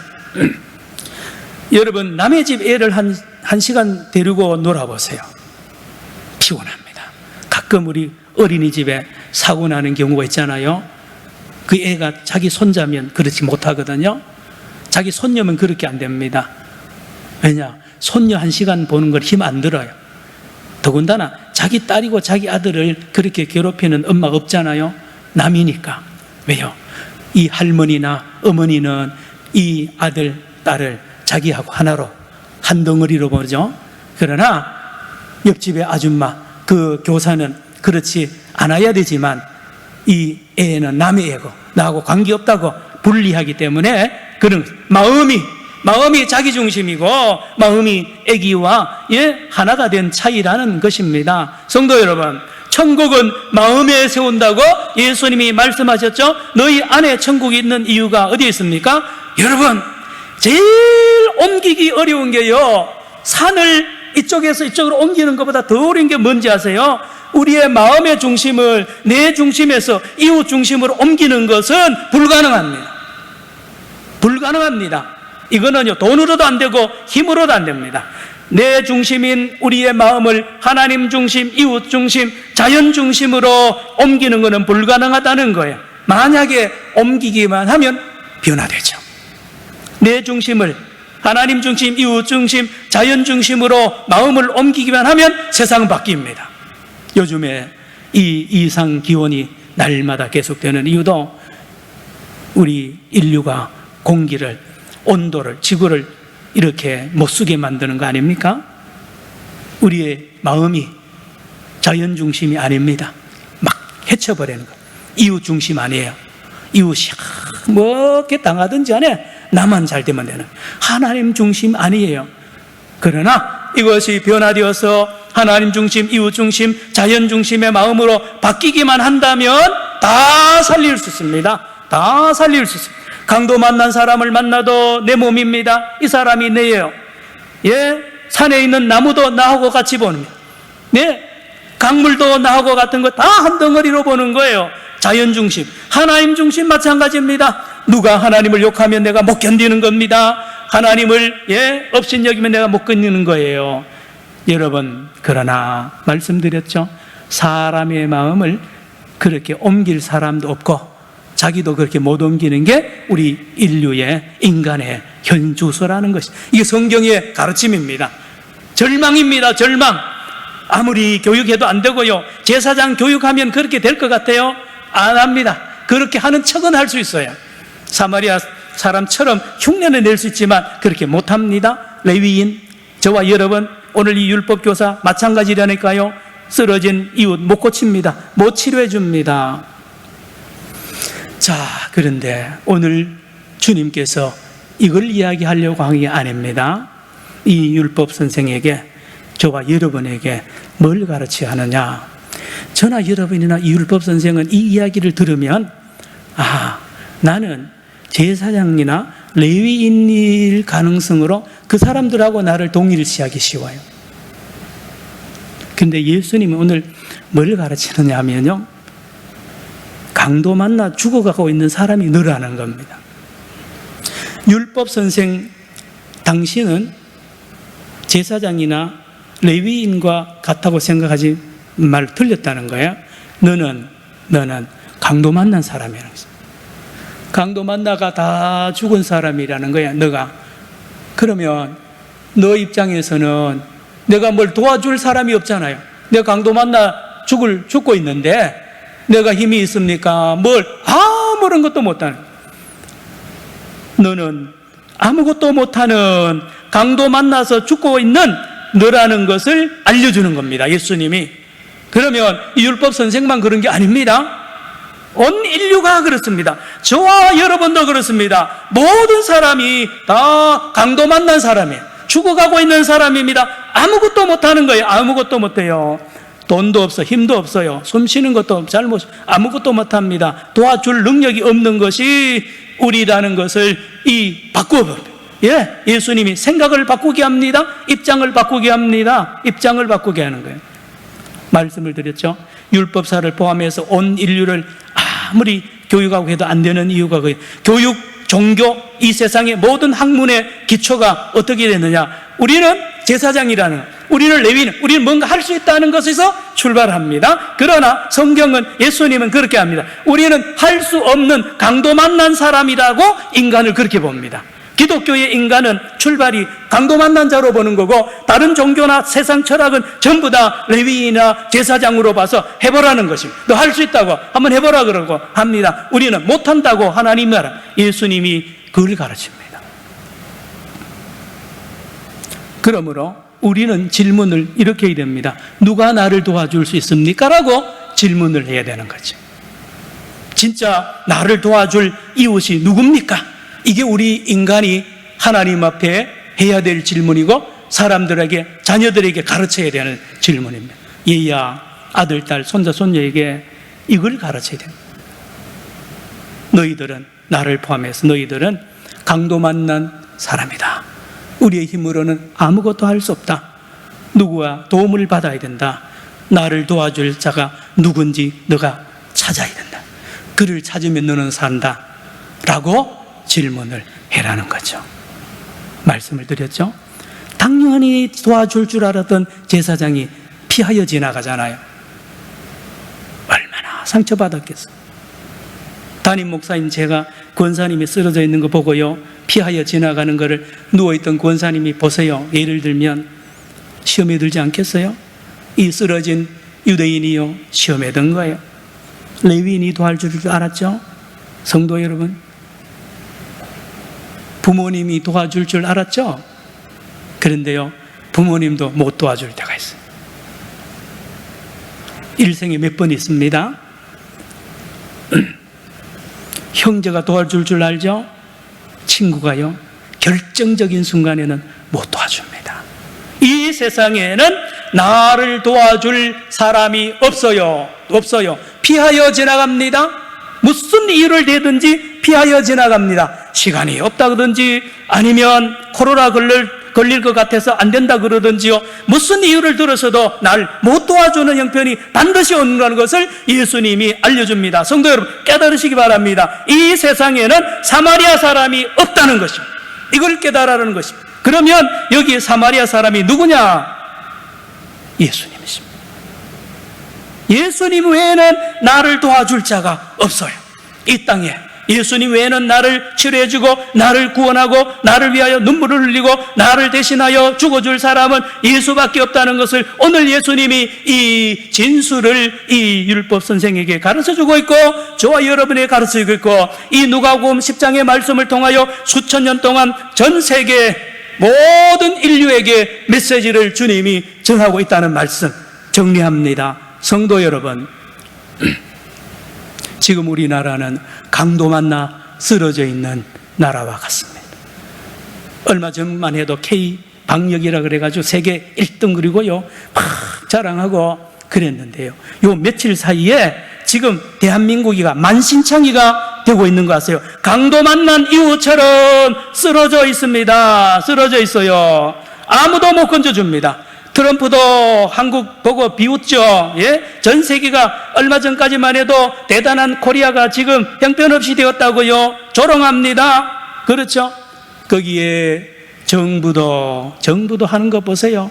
A: 여러분, 남의 집 애를 한 시간 데리고 놀아보세요. 피곤합니다. 가끔 우리 어린이집에 사고 나는 경우가 있잖아요. 그 애가 자기 손자면 그렇지 못하거든요. 자기 손녀면 그렇게 안 됩니다. 왜냐? 손녀 한 시간 보는 걸 힘 안 들어요. 더군다나 자기 딸이고 자기 아들을 그렇게 괴롭히는 엄마가 없잖아요. 남이니까. 왜요? 이 할머니나 어머니는 이 아들, 딸을 자기하고 하나로 한 덩어리로 보죠. 그러나 옆집의 아줌마, 그 교사는 그렇지 않아야 되지만 이 애는 남의 애고 나하고 관계없다고 분리하기 때문에 그런 마음이 자기 중심이고 마음이 애기와 하나가 된 차이라는 것입니다. 성도 여러분, 천국은 마음에 세운다고 예수님이 말씀하셨죠. 너희 안에 천국이 있는 이유가 어디에 있습니까? 여러분, 제일 옮기기 어려운 게요, 산을 이쪽에서 이쪽으로 옮기는 것보다 더 어려운 게 뭔지 아세요? 우리의 마음의 중심을 내 중심에서 이웃 중심으로 옮기는 것은 불가능합니다. 불가능합니다. 이거는요, 돈으로도 안 되고 힘으로도 안 됩니다. 내 중심인 우리의 마음을 하나님 중심, 이웃 중심, 자연 중심으로 옮기는 것은 불가능하다는 거예요. 만약에 옮기기만 하면 변화되죠. 내 중심을 하나님 중심, 이웃 중심, 자연 중심으로 마음을 옮기기만 하면 세상은 바뀝니다. 요즘에 이 이상 기온이 날마다 계속되는 이유도 우리 인류가 공기를, 온도를, 지구를 이렇게 못 쓰게 만드는 거 아닙니까? 우리의 마음이 자연 중심이 아닙니다. 막 해쳐버리는 거. 이웃 중심 아니에요. 이웃이 뭐게 당하든지 안에 나만 잘 되면 되는, 하나님 중심 아니에요. 그러나 이것이 변화되어서 하나님 중심, 이웃 중심, 자연 중심의 마음으로 바뀌기만 한다면 다 살릴 수 있습니다. 다 살릴 수 있습니다. 강도 만난 사람을 만나도 내 몸입니다. 이 사람이 내예요. 예, 산에 있는 나무도 나하고 같이 보는 거예요. 네, 강물도 나하고 같은 거 다 한 덩어리로 보는 거예요. 자연 중심, 하나님 중심 마찬가지입니다. 누가 하나님을 욕하면 내가 못 견디는 겁니다. 하나님을 업신여기면 내가 못 견디는 거예요. 여러분, 그러나 말씀드렸죠. 사람의 마음을 그렇게 옮길 사람도 없고 자기도 그렇게 못 옮기는 게 우리 인류의, 인간의 현주소라는 것이, 이게 성경의 가르침입니다. 절망입니다. 절망. 아무리 교육해도 안 되고요, 제사장 교육하면 그렇게 될 것 같아요? 안 합니다. 그렇게 하는 척은 할 수 있어요. 사마리아 사람처럼 흉내는 낼 수 있지만 그렇게 못합니다. 레위인, 저와 여러분 오늘 이 율법교사 마찬가지라니까요. 쓰러진 이웃 못 고칩니다. 못 치료해 줍니다. 자, 그런데 오늘 주님께서 이걸 이야기하려고 한 게 아닙니다. 이 율법 선생에게, 저와 여러분에게 뭘 가르쳐야 하느냐? 저나 여러분이나 이 율법 선생은 이 이야기를 들으면, 나는 제사장이나 레위인일 가능성으로 그 사람들하고 나를 동일시하기 쉬워요. 근데 예수님은 오늘 뭘 가르치느냐 하면요, 강도 만나 죽어가고 있는 사람이 너라는 겁니다. 율법 선생 당신은 제사장이나 레위인과 같다고 생각하지 말 틀렸다는 거예요. 너는 강도 만난 사람이라는 거예요. 강도 만나가 다 죽은 사람이라는 거야, 너가. 그러면 너 입장에서는 내가 뭘 도와줄 사람이 없잖아요. 내가 강도 만나 죽고 있는데 내가 힘이 있습니까? 뭘 아무런 것도 못하는, 너는 아무것도 못하는 강도 만나서 죽고 있는 너라는 것을 알려주는 겁니다, 예수님이. 그러면 이 율법 선생만 그런 게 아닙니다. 온 인류가 그렇습니다. 저와 여러분도 그렇습니다. 모든 사람이 다 강도 만난 사람이에요. 죽어가고 있는 사람입니다. 아무것도 못하는 거예요. 아무것도 못해요. 돈도 없어, 힘도 없어요. 숨 쉬는 것도 잘못, 아무것도 못합니다. 도와줄 능력이 없는 것이 우리라는 것을 바꿔버려요. 예수님이 생각을 바꾸게 합니다. 입장을 바꾸게 합니다. 입장을 바꾸게 하는 거예요. 말씀을 드렸죠. 율법사를 포함해서 온 인류를 아무리 교육하고 해도 안 되는 이유가 교육, 종교, 이 세상의 모든 학문의 기초가 어떻게 되느냐? 우리는 제사장이라는, 우리는 레위인, 우리는 뭔가 할 수 있다는 것에서 출발합니다. 그러나 성경은, 예수님은 그렇게 합니다. 우리는 할 수 없는 강도 만난 사람이라고 인간을 그렇게 봅니다. 기독교의 인간은 출발이 강도 만난 자로 보는 거고, 다른 종교나 세상 철학은 전부 다 레위인이나 제사장으로 봐서 해보라는 것입니다. 너 할 수 있다고 한번 해보라 그러고 합니다. 우리는 못한다고 하나님 나라, 예수님이 그걸 가르칩니다. 그러므로 우리는 질문을 이렇게 해야 됩니다. 누가 나를 도와줄 수 있습니까? 라고 질문을 해야 되는 거죠. 진짜 나를 도와줄 이웃이 누굽니까? 이게 우리 인간이 하나님 앞에 해야 될 질문이고, 사람들에게, 자녀들에게 가르쳐야 되는 질문입니다. 얘야, 아들, 딸, 손자, 손녀에게 이걸 가르쳐야 됩니다. 너희들은, 나를 포함해서 너희들은 강도 만난 사람이다. 우리의 힘으로는 아무것도 할 수 없다. 누구와 도움을 받아야 된다. 나를 도와줄 자가 누군지 너가 찾아야 된다. 그를 찾으면 너는 산다 라고 질문을 해라는 거죠. 말씀을 드렸죠. 당연히 도와줄 줄 알았던 제사장이 피하여 지나가잖아요. 얼마나 상처받았겠어요. 담임 목사인 제가 권사님이 쓰러져 있는 거 보고요, 피하여 지나가는 거를 누워있던 권사님이 보세요. 예를 들면 시험에 들지 않겠어요? 이 쓰러진 유대인이요, 시험에 든 거예요. 레위인이 도와줄 줄 알았죠? 성도 여러분, 부모님이 도와줄 줄 알았죠? 그런데요, 부모님도 못 도와줄 때가 있어요. 일생에 몇 번 있습니다. 형제가 도와줄 줄 알죠? 친구가요, 결정적인 순간에는 못 도와줍니다. 이 세상에는 나를 도와줄 사람이 없어요. 피하여 지나갑니다. 무슨 이유를 대든지 피하여 지나갑니다. 시간이 없다 그러든지, 아니면 코로나 걸릴 것 같아서 안 된다 그러든지요, 무슨 이유를 들어서도 날 못 도와주는 형편이 반드시 온다는 것을 예수님이 알려줍니다. 성도 여러분, 깨달으시기 바랍니다. 이 세상에는 사마리아 사람이 없다는 것입니다. 이걸 깨달으라는 것입니다. 그러면 여기 사마리아 사람이 누구냐? 예수님이십니다. 예수님 외에는 나를 도와줄 자가 없어요. 이 땅에 예수님 외에는 나를 치료해주고 나를 구원하고 나를 위하여 눈물을 흘리고 나를 대신하여 죽어줄 사람은 예수밖에 없다는 것을 오늘 예수님이 이 진술을 이 율법 선생에게 가르쳐주고 있고, 저와 여러분에게 가르쳐주고 있고, 이 누가복음 10장의 말씀을 통하여 수천 년 동안 전 세계 모든 인류에게 메시지를 주님이 전하고 있다는 말씀 정리합니다. 성도 여러분, 지금 우리나라는 강도 만나 쓰러져 있는 나라와 같습니다. 얼마 전만 해도 K방역이라 그래가지고 세계 1등 그리고요 막 자랑하고 그랬는데요, 요 며칠 사이에 지금 대한민국이가 만신창이가 되고 있는 거 아세요? 강도 만난 이후처럼 쓰러져 있습니다. 쓰러져 있어요. 아무도 못 건져줍니다. 트럼프도 한국 보고 비웃죠. 예? 전 세계가 얼마 전까지만 해도 대단한 코리아가 지금 형편없이 되었다고요. 조롱합니다. 그렇죠? 거기에 정부도 하는 거 보세요.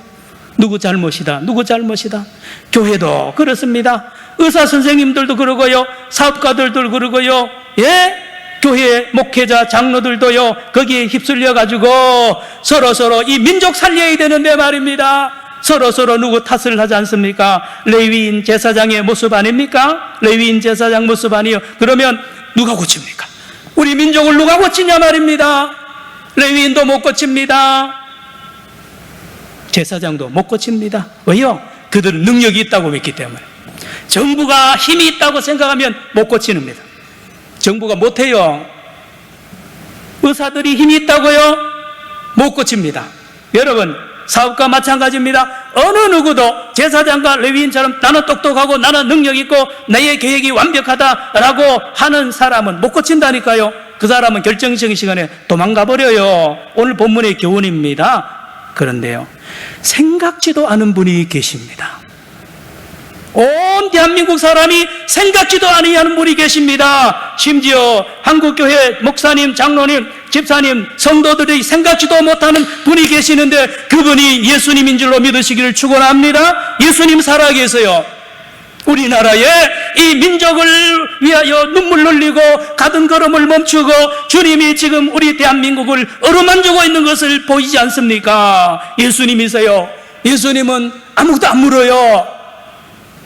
A: 누구 잘못이다, 누구 잘못이다. 교회도 그렇습니다. 의사 선생님들도 그러고요, 사업가들도 그러고요, 예? 교회 목회자 장로들도요 거기에 휩쓸려 가지고 서로 이 민족 살려야 되는데 말입니다. 서로 누구 탓을 하지 않습니까? 레위인 제사장의 모습 아닙니까? 레위인 제사장 모습 아니에요? 그러면 누가 고칩니까? 우리 민족을 누가 고치냐 말입니다. 레위인도 못 고칩니다. 제사장도 못 고칩니다. 왜요? 그들은 능력이 있다고 믿기 때문에. 정부가 힘이 있다고 생각하면 못 고치는 겁니다. 정부가 못해요. 의사들이 힘이 있다고요? 못 고칩니다. 여러분, 사업가 마찬가지입니다. 어느 누구도 제사장과 레위인처럼 나는 똑똑하고 나는 능력 있고 나의 계획이 완벽하다라고 하는 사람은 못 고친다니까요. 그 사람은 결정적인 시간에 도망가 버려요. 오늘 본문의 교훈입니다. 그런데요, 생각지도 않은 분이 계십니다. 온 대한민국 사람이 생각지도 아니하는 분이 계십니다. 심지어 한국교회 목사님, 장로님, 집사님, 성도들이 생각지도 못하는 분이 계시는데 그분이 예수님인 줄로 믿으시기를 축원합니다. 예수님 살아계세요. 우리나라에 이 민족을 위하여 눈물 흘리고 가던 걸음을 멈추고 주님이 지금 우리 대한민국을 어루만지고 있는 것을 보이지 않습니까? 예수님이세요. 예수님은 아무것도 안 물어요.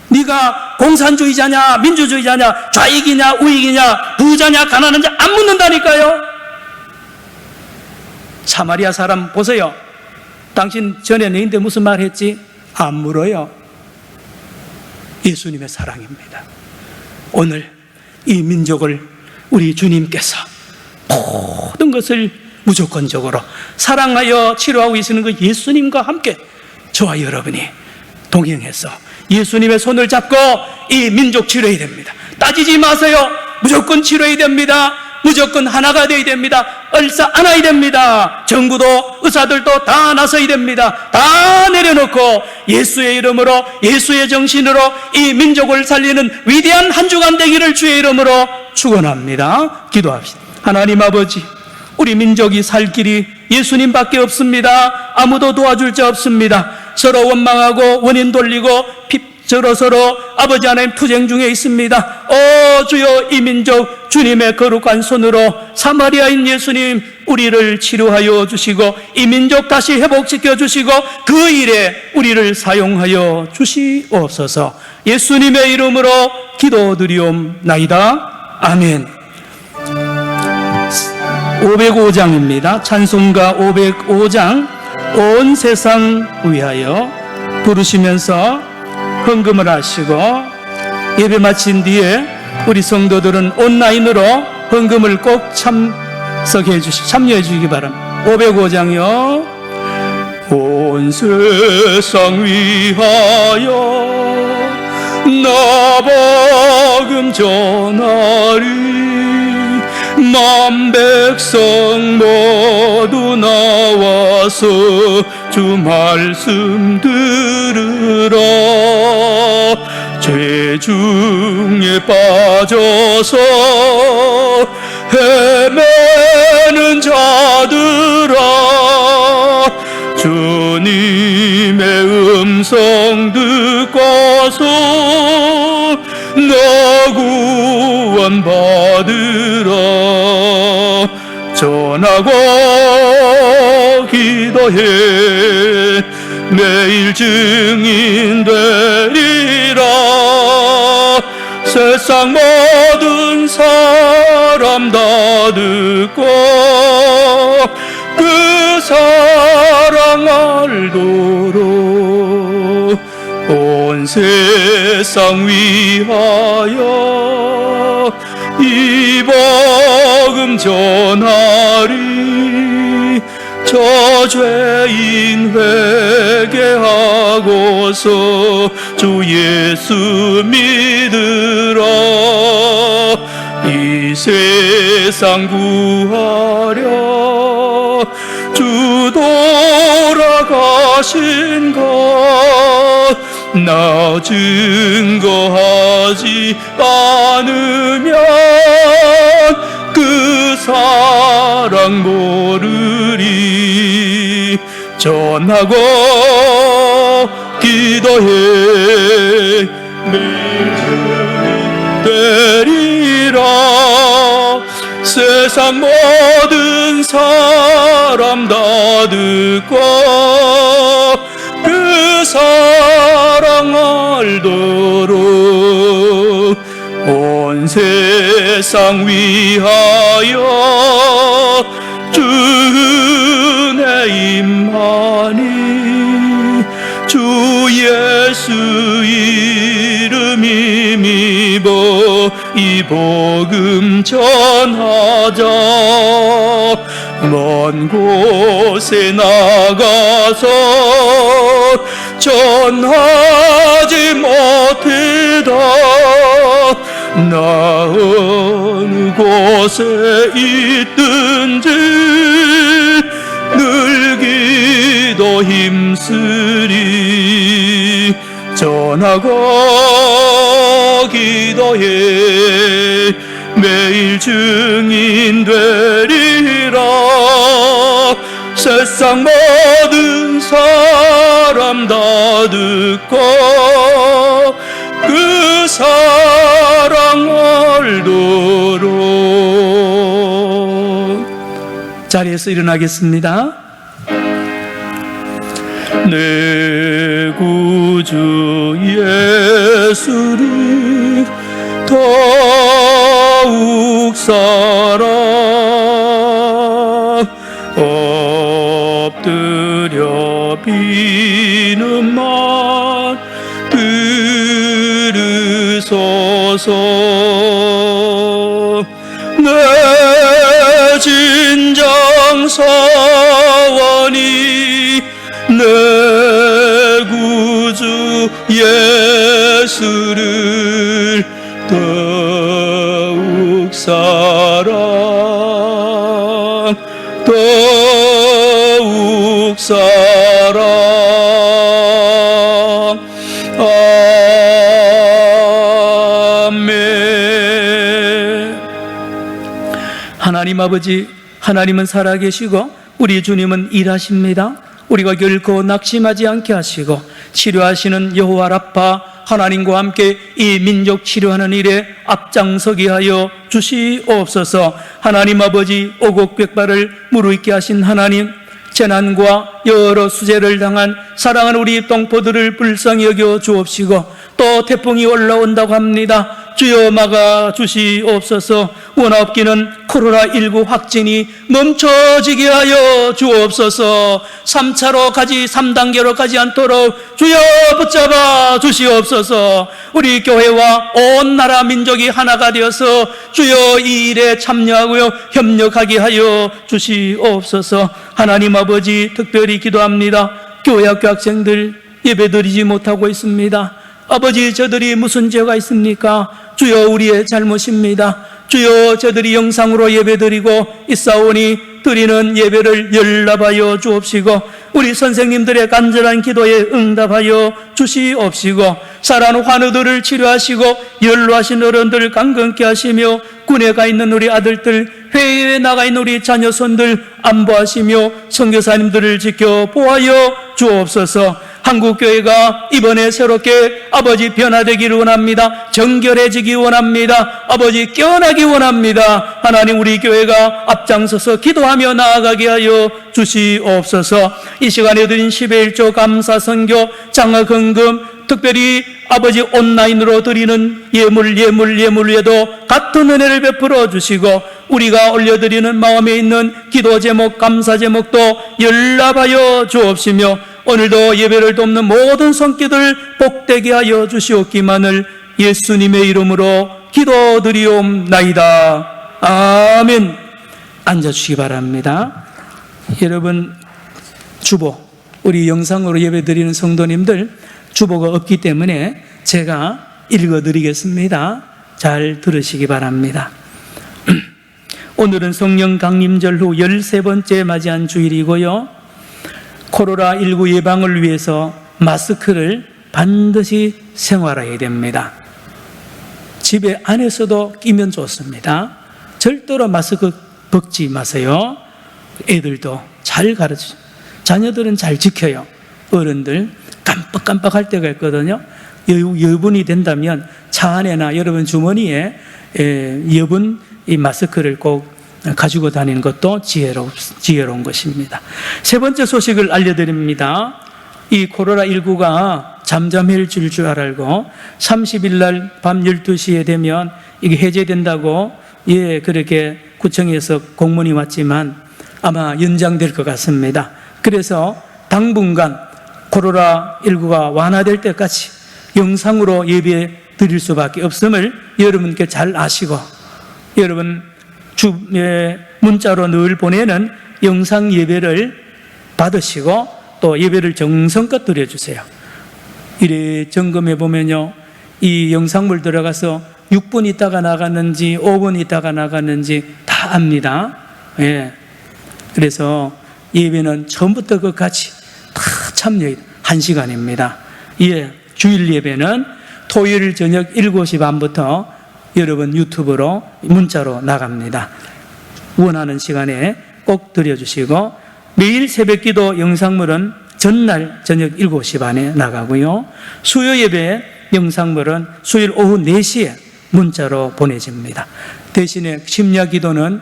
A: 네가 공산주의자냐 민주주의자냐 좌익이냐 우익이냐 부자냐 가난한자 안 묻는다니까요. 사마리아 사람 보세요. 당신 전에 내인데 무슨 말 했지? 안 물어요. 예수님의 사랑입니다. 오늘 이 민족을 우리 주님께서 모든 것을 무조건적으로 사랑하여 치료하고 계시는 그 예수님과 함께 저와 여러분이 동행해서 예수님의 손을 잡고 이 민족 치료해야 됩니다. 따지지 마세요. 무조건 치료해야 됩니다. 무조건 하나가 되어야 됩니다. 얼싸 안아야 됩니다. 정부도 의사들도 다 나서야 됩니다. 다 내려놓고 예수의 이름으로, 예수의 정신으로 이 민족을 살리는 위대한 한 주간 되기를 주의 이름으로 축원합니다. 기도합시다. 하나님 아버지, 우리 민족이 살 길이 예수님밖에 없습니다. 아무도 도와줄 자 없습니다. 서로 원망하고 원인 돌리고 서로 아버지 하나님 투쟁 중에 있습니다. 주여, 이 민족 주님의 거룩한 손으로 사마리아인 예수님 우리를 치료하여 주시고 이 민족 다시 회복시켜 주시고 그 일에 우리를 사용하여 주시옵소서. 예수님의 이름으로 기도드리옵나이다. 아멘. 505장입니다. 찬송가 505장 온 세상 위하여 부르시면서 헌금을 하시고 예배 마친 뒤에 우리 성도들은 온라인으로 헌금을 꼭 참여해 주시기 바랍니다. 505장이요. 온 세상 위하여 나 복음 전하리 만 백성 모두 나와서 주 말씀 들으라. 죄 중에 빠져서 헤매는 자들아, 주님의 음성 듣고서 너 구원받으라. 전하고 기도해 매일 증인 되리라. 세상 모든 사람 다 듣고 그 사랑 알도록 온 세상 위하여 이 복음 전하리. 저 죄인 회개하고서 주 예수 믿으라. 이 세상 구하려 주 돌아가신 것 나 증거하지 않으면 그 사랑 모르리. 전하고 기도해 매일 증인 되리라. 세상 모든 사람 다 듣고 그 사랑 알도록 온 세상 위하여 주 은혜 임하니. 주 예수 이름 힘입어 이 복음 전하자. 먼 곳에 나가서 전하지 못해도 나 어느 곳에 있든지 늘 기도 힘쓰리. 전하고 기도해 매일 증인 되리라. 세상 모든 사람 다 듣고 그 사랑 알도록. 자리에서 일어나겠습니다. 내 구주 예수를 더욱 사랑 엎드려 비는만 들으소서. 내 진정 소원이 내 구주 예수를 더욱 사랑 주옵소서. 아멘. 하나님 아버지, 하나님은 살아계시고 우리 주님은 일하십니다. 우리가 결코 낙심하지 않게 하시고 치료하시는 여호와 라파 하나님과 함께 이 민족 치료하는 일에 앞장서게 하여 주시옵소서. 하나님 아버지, 오곡백발을 무르익게 하신 하나님, 재난과 여러 수재를 당한 사랑하는 우리 동포들을 불쌍히 여겨 주옵시고 또 태풍이 올라온다고 합니다. 주여 막아 주시옵소서. 원하옵기는 코로나19 확진이 멈춰지게 하여 주옵소서. 3차로 가지 3단계로 가지 않도록 주여 붙잡아 주시옵소서. 우리 교회와 온 나라 민족이 하나가 되어서 주여 이 일에 참여하고요 협력하게 하여 주시옵소서. 하나님 아버지, 특별히 기도합니다. 교회 학교 학생들 예배드리지 못하고 있습니다. 아버지, 저들이 무슨 죄가 있습니까? 주여, 우리의 잘못입니다. 주여, 저들이 영상으로 예배드리고 있사오니 드리는 예배를 연락하여 주옵시고 우리 선생님들의 간절한 기도에 응답하여 주시옵시고 살아난 환우들을 치료하시고 연로하신 어른들 강건케 하시며 군에 가 있는 우리 아들들, 해외에 나가 있는 우리 자녀손들 안보하시며 선교사님들을 지켜 보하여 주옵소서. 한국교회가 이번에 새롭게 아버지 변화되기를 원합니다. 정결해지기 원합니다. 아버지 깨어나기 원합니다. 하나님, 우리 교회가 앞장서서 기도하며 나아가게 하여 주시옵소서. 이 시간에 드린 10의 1조 감사 선교 장학헌금, 특별히 아버지 온라인으로 드리는 예물 외에도 같은 은혜를 베풀어 주시고 우리가 올려드리는 마음에 있는 기도 제목, 감사 제목도 연락하여 주옵시며 오늘도 예배를 돕는 모든 손길들 복되게 하여 주시옵기만을 예수님의 이름으로 기도드리옵나이다. 아멘. 앉아주시기 바랍니다. 여러분, 주보, 우리 영상으로 예배드리는 성도님들 주보가 없기 때문에 제가 읽어드리겠습니다. 잘 들으시기 바랍니다. 오늘은 성령 강림절 후 13번째 맞이한 주일이고요. 코로나19 예방을 위해서 마스크를 반드시 생활해야 됩니다. 집에 안에서도 끼면 좋습니다. 절대로 마스크 벗지 마세요. 애들도 잘 가르치죠. 자녀들은 잘 지켜요. 어른들 깜빡깜빡할 때가 있거든요. 여분이 된다면 차 안에나 여러분 주머니에 여분 이 마스크를 꼭 가지고 다니는 것도 지혜로운 것입니다. 세 번째 소식을 알려드립니다. 이 코로나19가 잠잠해질 줄 알고 30일 날 밤 12시에 되면 이게 해제된다고 그렇게 구청에서 공문이 왔지만 아마 연장될 것 같습니다. 그래서 당분간 코로나19가 완화될 때까지 영상으로 예배 드릴 수밖에 없음을 여러분께 잘 아시고 여러분 문자로 늘 보내는 영상 예배를 받으시고 또 예배를 정성껏 드려주세요. 이래 점검해 보면요, 이 영상물 들어가서 6분 있다가 나갔는지 5분 있다가 나갔는지 다 압니다. 그래서 예배는 처음부터 끝까지 다 참여해 1시간입니다. 주일 예배는 토요일 저녁 7시 반부터 여러분 유튜브로 문자로 나갑니다. 원하는 시간에 꼭 드려주시고 매일 새벽기도 영상물은 전날 저녁 7시 반에 나가고요. 수요 예배 영상물은 수요일 오후 4시에 문자로 보내집니다. 대신에 심야기도는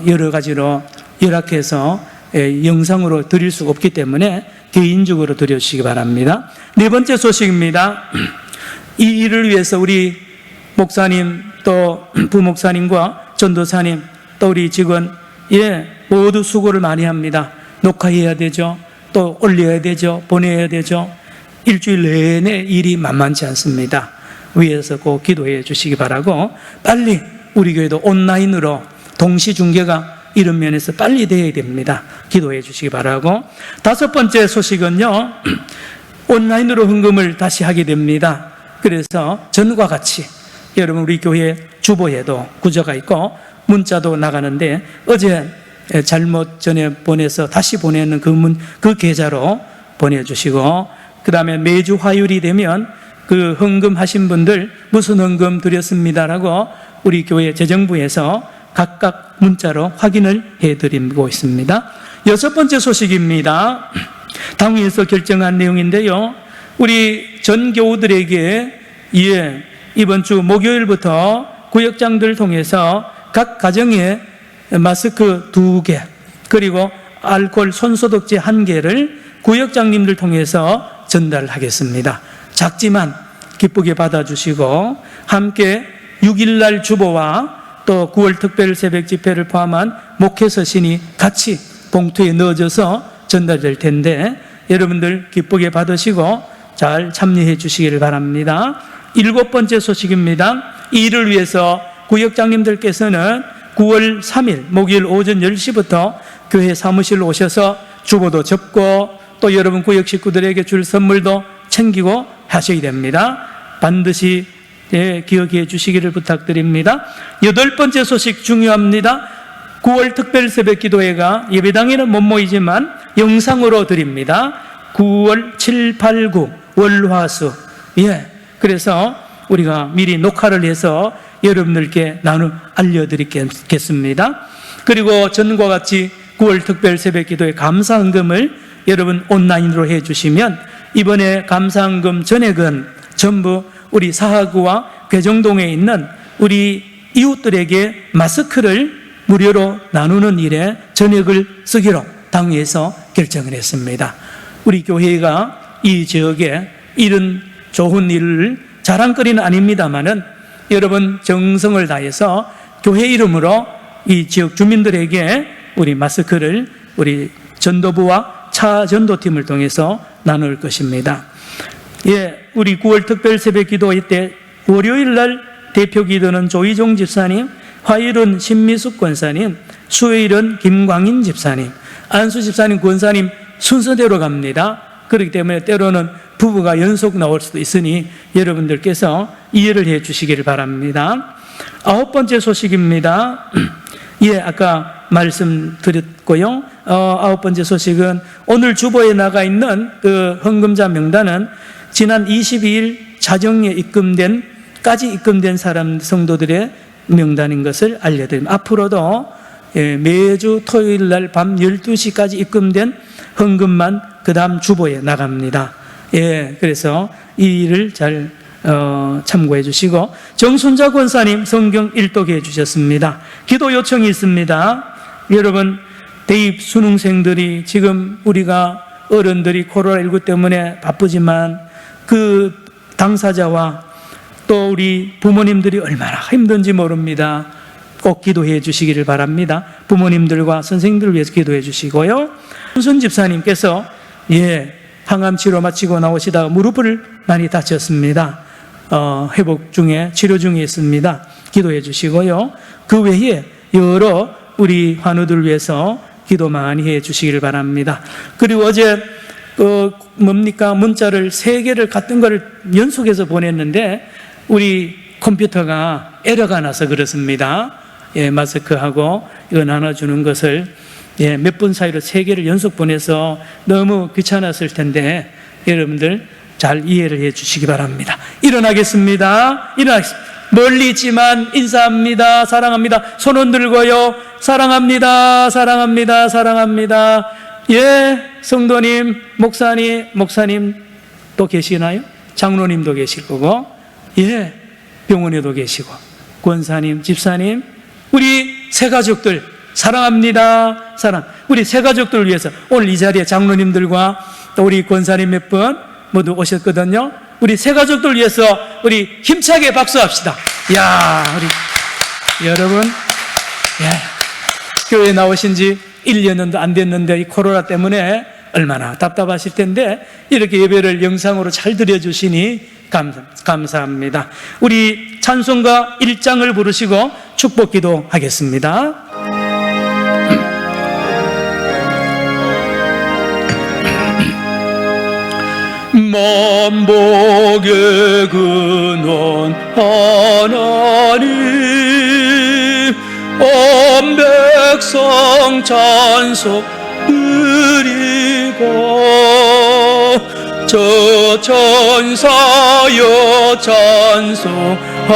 A: 여러 가지로 열악해서 영상으로 드릴 수 없기 때문에 개인적으로 드려주시기 바랍니다. 네 번째 소식입니다. 이 일을 위해서 우리 목사님 또 부목사님과 전도사님 또 우리 직원 모두 수고를 많이 합니다. 녹화해야 되죠. 또 올려야 되죠. 보내야 되죠. 일주일 내내 일이 만만치 않습니다. 위에서 꼭 기도해 주시기 바라고 빨리 우리 교회도 온라인으로 동시 중계가 이런 면에서 빨리 돼야 됩니다. 기도해 주시기 바라고 다섯 번째 소식은요, 온라인으로 헌금을 다시 하게 됩니다. 그래서 전과 같이 여러분 우리 교회 주보에도 구조가 있고 문자도 나가는데 어제 잘못 전에 보내서 다시 보내는 그 계좌로 보내주시고, 그 다음에 매주 화요일이 되면 그 헌금하신 분들 무슨 헌금 드렸습니다라고 우리 교회 재정부에서 각각 문자로 확인을 해드리고 있습니다. 6번째 소식입니다. 당회에서 결정한 내용인데요. 우리 전 교우들에게 이번 주 목요일부터 구역장들 통해서 각 가정에 마스크 2개 그리고 알코올 손소독제 1개를 구역장님들 통해서 전달하겠습니다. 작지만 기쁘게 받아주시고 함께 6일날 주보와 또 9월 특별 새벽 집회를 포함한 목회 서신이 같이 봉투에 넣어져서 전달될 텐데 여러분들 기쁘게 받으시고 잘 참여해 주시기를 바랍니다. 7번째 소식입니다. 이 일을 위해서 구역장님들께서는 9월 3일 목요일 오전 10시부터 교회 사무실로 오셔서 주보도 접고 또 여러분 구역 식구들에게 줄 선물도 챙기고 하셔야 됩니다. 반드시 기억해 주시기를 부탁드립니다. 8번째 소식 중요합니다. 9월 특별 새벽 기도회가 예배당에는 못 모이지만 영상으로 드립니다. 9월 7, 8, 9 월화수 그래서 우리가 미리 녹화를 해서 여러분들께 알려드리겠습니다. 그리고 전과 같이 9월 특별 새벽 기도회 감사헌금을 여러분 온라인으로 해주시면 이번에 감사헌금 전액은 전부 우리 사하구와 괴정동에 있는 우리 이웃들에게 마스크를 무료로 나누는 일에 전액을 쓰기로 당회에서 결정을 했습니다. 우리 교회가 이 지역에 이런 좋은 일을 자랑거리는 아닙니다만은 여러분 정성을 다해서 교회 이름으로 이 지역 주민들에게 우리 마스크를 우리 전도부와 차 전도팀을 통해서 나눌 것입니다. 우리 9월 특별 새벽 기도회 때 월요일 날 대표 기도는 조희종 집사님, 화요일은 신미숙 권사님, 수요일은 김광인 집사님, 안수 집사님, 권사님 순서대로 갑니다. 그렇기 때문에 때로는 부부가 연속 나올 수도 있으니 여러분들께서 이해를 해 주시기를 바랍니다. 9번째 소식입니다. 아까 말씀드렸고요. 9번째 소식은 오늘 주보에 나가 있는 그 헌금자 명단은 지난 22일 자정에 까지 입금된 사람 성도들의 명단인 것을 알려드립니다. 앞으로도 매주 토요일 날 밤 12시까지 입금된 헌금만 그 다음 주보에 나갑니다. 그래서 이 일을 잘 참고해 주시고, 정순자 권사님 성경 일독해 주셨습니다. 기도 요청이 있습니다. 여러분 대입 수능생들이 지금 우리가 어른들이 코로나19 때문에 바쁘지만 그 당사자와 또 우리 부모님들이 얼마나 힘든지 모릅니다. 꼭 기도해 주시기를 바랍니다. 부모님들과 선생님들을 위해서 기도해 주시고요. 손 집사님께서 항암 치료 마치고 나오시다가 무릎을 많이 다쳤습니다. 회복 중에 치료 중에 있습니다. 기도해 주시고요. 그 외에 여러 우리 환우들 위해서 기도 많이 해 주시기를 바랍니다. 그리고 어제 문자를 3개를 같은 거를 연속해서 보냈는데 우리 컴퓨터가 에러가 나서 그렇습니다. 마스크하고 이거 나눠주는 것을 몇 분 사이로 3개를 연속 보내서 너무 귀찮았을 텐데 여러분들 잘 이해를 해 주시기 바랍니다. 일어나겠습니다. 멀리 있지만 인사합니다. 사랑합니다. 손 흔들고요. 사랑합니다. 사랑합니다. 사랑합니다. 성도님, 목사님 또 계시나요? 장로님도 계실 거고, 병원에도 계시고, 권사님, 집사님, 우리 새가족들 사랑합니다. 우리 새가족들을 위해서 오늘 이 자리에 장로님들과 또 우리 권사님 몇 분 모두 오셨거든요. 우리 새가족들 위해서 우리 힘차게 박수합시다. 우리 여러분, 교회 나오신 지 1년도 안 됐는데 이 코로나 때문에 얼마나 답답하실 텐데 이렇게 예배를 영상으로 잘 드려주시니 감사합니다. 우리 찬송가 1장을 부르시고 축복 기도하겠습니다. 만복의 근원 하나님 온 백성 백성 찬송 드리고 저 천사여 찬송하세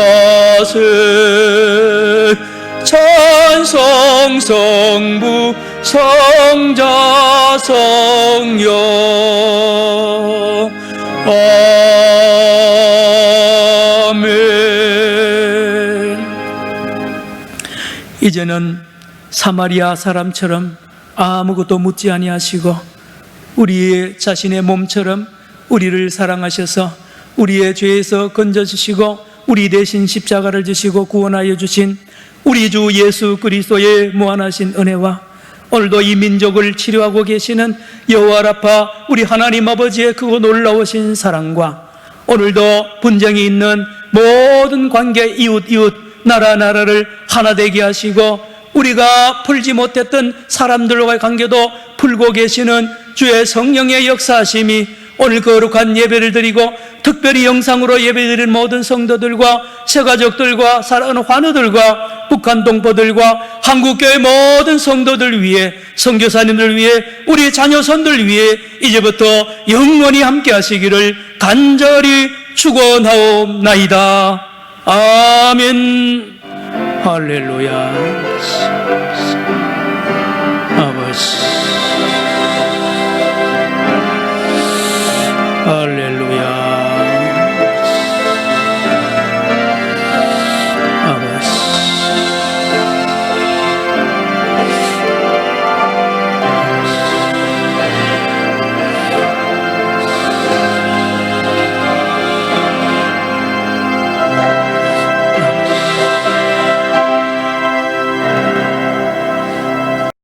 A: 찬송 성부 성자 성령 아멘. 이제는 사마리아 사람처럼 아무것도 묻지 아니하시고 우리 자신의 몸처럼 우리를 사랑하셔서 우리의 죄에서 건져주시고 우리 대신 십자가를 지시고 구원하여 주신 우리 주 예수 그리스도의 무한하신 은혜와 오늘도 이 민족을 치료하고 계시는 여호와 라파 우리 하나님 아버지의 크고 놀라우신 사랑과 오늘도 분쟁이 있는 모든 관계 이웃 나라를 하나 되게 하시고 우리가 풀지 못했던 사람들과의 관계도 풀고 계시는 주의 성령의 역사하심이 오늘 거룩한 예배를 드리고 특별히 영상으로 예배드리는 모든 성도들과 새가족들과 사랑하는 환우들과 북한 동포들과 한국교회 모든 성도들 위해 선교사님들 위해 우리 자녀손들 위해 이제부터 영원히 함께 하시기를 간절히 축원하옵나이다. 아멘. 할렐루야. 아버지